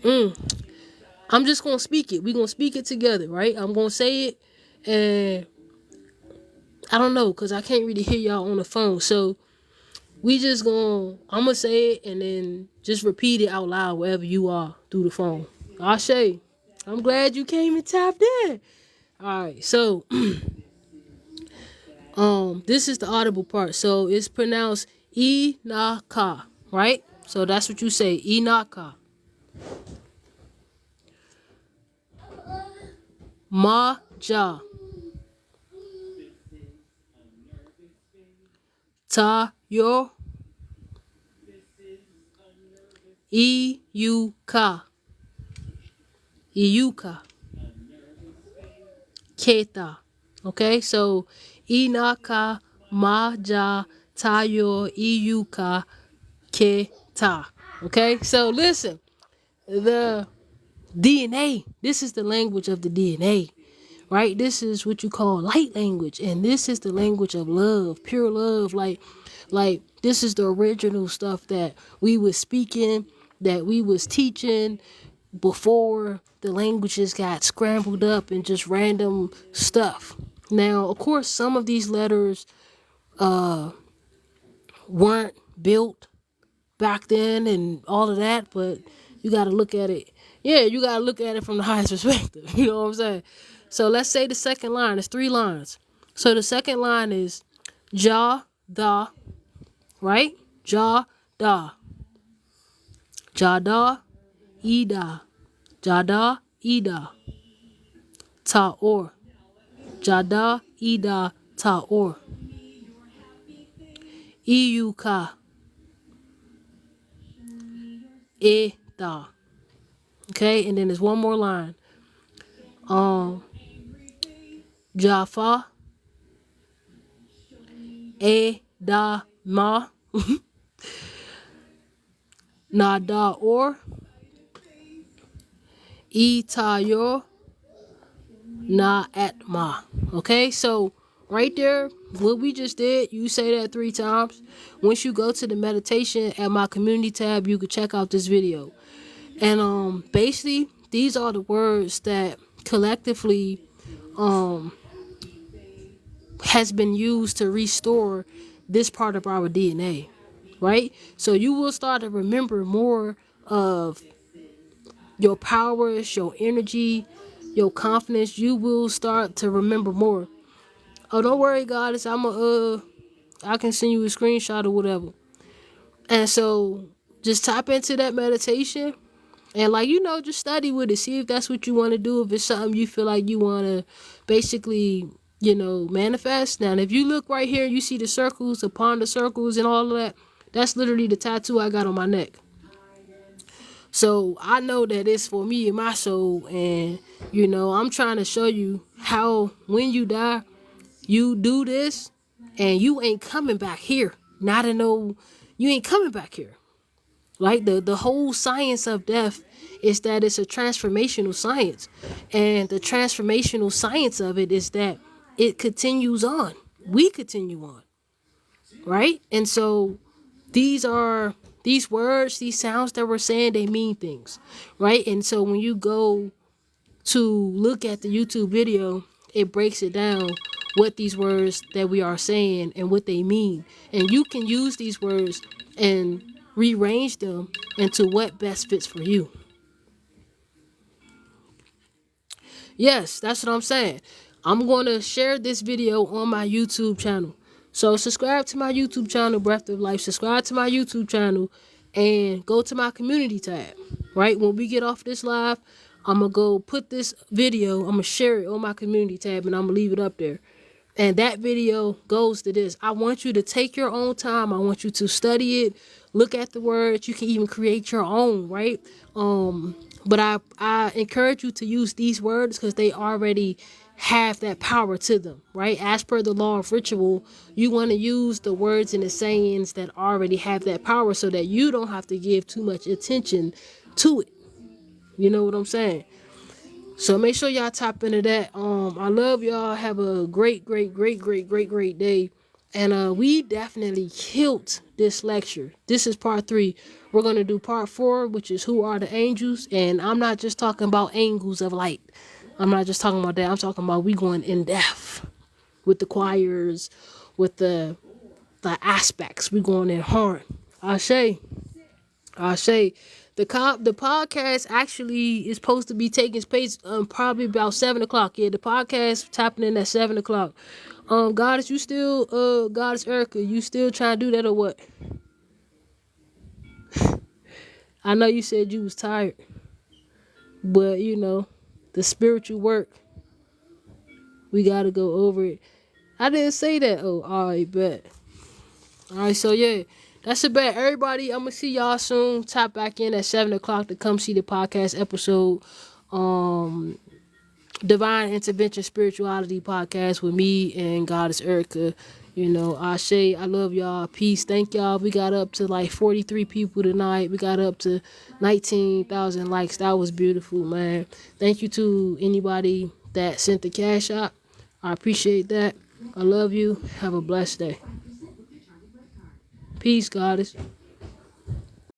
I'm just gonna speak it. We gonna speak it together, right? I'm gonna say it, and I don't know, cause I can't really hear y'all on the phone. So I'm gonna say it and then just repeat it out loud wherever you are through the phone. Ashe, I'm glad you came and tapped in. All right, so this is the audible part. So it's pronounced Inaka, right? So that's what you say, Inaka. Maja. Ta yo. Iyuka. Iyuka. Keta. Okay, so Inaka, Maja, Tayo, Iyuka, Keta. Okay, so listen, the DNA, this is the language of the DNA, right? This is what you call light language, and this is the language of love, pure love. Like this is the original stuff that we was speaking, that we was teaching before the languages got scrambled up and just random stuff. Now, of course, some of these letters weren't built back then and all of that, but you got to look at it. Yeah, you got to look at it from the highest perspective. You know what I'm saying? So let's say the second line is 3 lines. So the second line is ja, da, right? Ja, da. Ja, da, ida. Ja, da, ida. Ta, or. Jada, ida, ta, or. Iyuka. Da. Okay, and then there's one more line. Jaffa, da, ma, nada, or, itayo, na, at, ma. Okay, so right there, what we just did, you say that 3 times. Once you go to the meditation at my community tab, you can check out this video. And basically, these are the words that collectively has been used to restore this part of our DNA, right? So you will start to remember more of your powers, your energy, your confidence. You will start to remember more. Oh, don't worry, goddess. I can send you a screenshot or whatever. And so just tap into that meditation and just study with it. See if that's what you want to do. If it's something you feel like you want to basically, manifest. Now, if you look right here, you see the circles, upon the circles and all of that. That's literally the tattoo I got on my neck. So I know that it's for me and my soul. And, I'm trying to show you how when you die, you do this and you ain't coming back here. You ain't coming back here. Like the whole science of death is that it's a transformational science. And the transformational science of it is that it continues on. We continue on. Right? And so these words, these sounds that we're saying, they mean things. Right? And so when you go to look at the YouTube video, it breaks it down what these words that we are saying and what they mean. And you can use these words and rearrange them into what best fits for you. Yes, that's what I'm saying. I'm going to share this video on my YouTube channel. So subscribe to my YouTube channel, Breath of Life. Subscribe to my YouTube channel and go to my community tab. Right? When we get off this live, I'm going to go put this video, I'm going to share it on my community tab and I'm going to leave it up there. And that video goes to this. I want you to take your own time. I want you to study it, look at the words. You can even create your own, right? But I encourage you to use these words because they already have that power to them, right? As per the law of ritual, you want to use the words and the sayings that already have that power so that you don't have to give too much attention to it. You know what I'm saying? So make sure y'all tap into that. I love y'all. Have a great day. And we definitely killed this lecture. This is part 3. We're gonna do part 4, which is who are the angels. And I'm not just talking about angels of light. I'm not just talking about that. I'm talking about we going in depth with the choirs, with the aspects. We going in hard. I say the podcast actually is supposed to be taking place probably about 7 o'clock. Yeah, the podcast tapping in at 7 o'clock. Goddess, you still Goddess Erica, you still trying to do that or what? I know you said you was tired, but you know, the spiritual work, we gotta go over it. I didn't say that. Oh, alright, bet. Alright, so yeah. That's a bet. Everybody, I'm gonna see y'all soon. Tap back in at 7 o'clock to come see the podcast episode. Divine Intervention Spirituality podcast with me and Goddess Erica. You know, I love y'all. Peace. Thank y'all. We got up to like 43 people tonight. We got up to 19,000 likes. That was beautiful, man. Thank you to anybody that sent the cash out. I appreciate that. I love you. Have a blessed day. Peace, Goddess.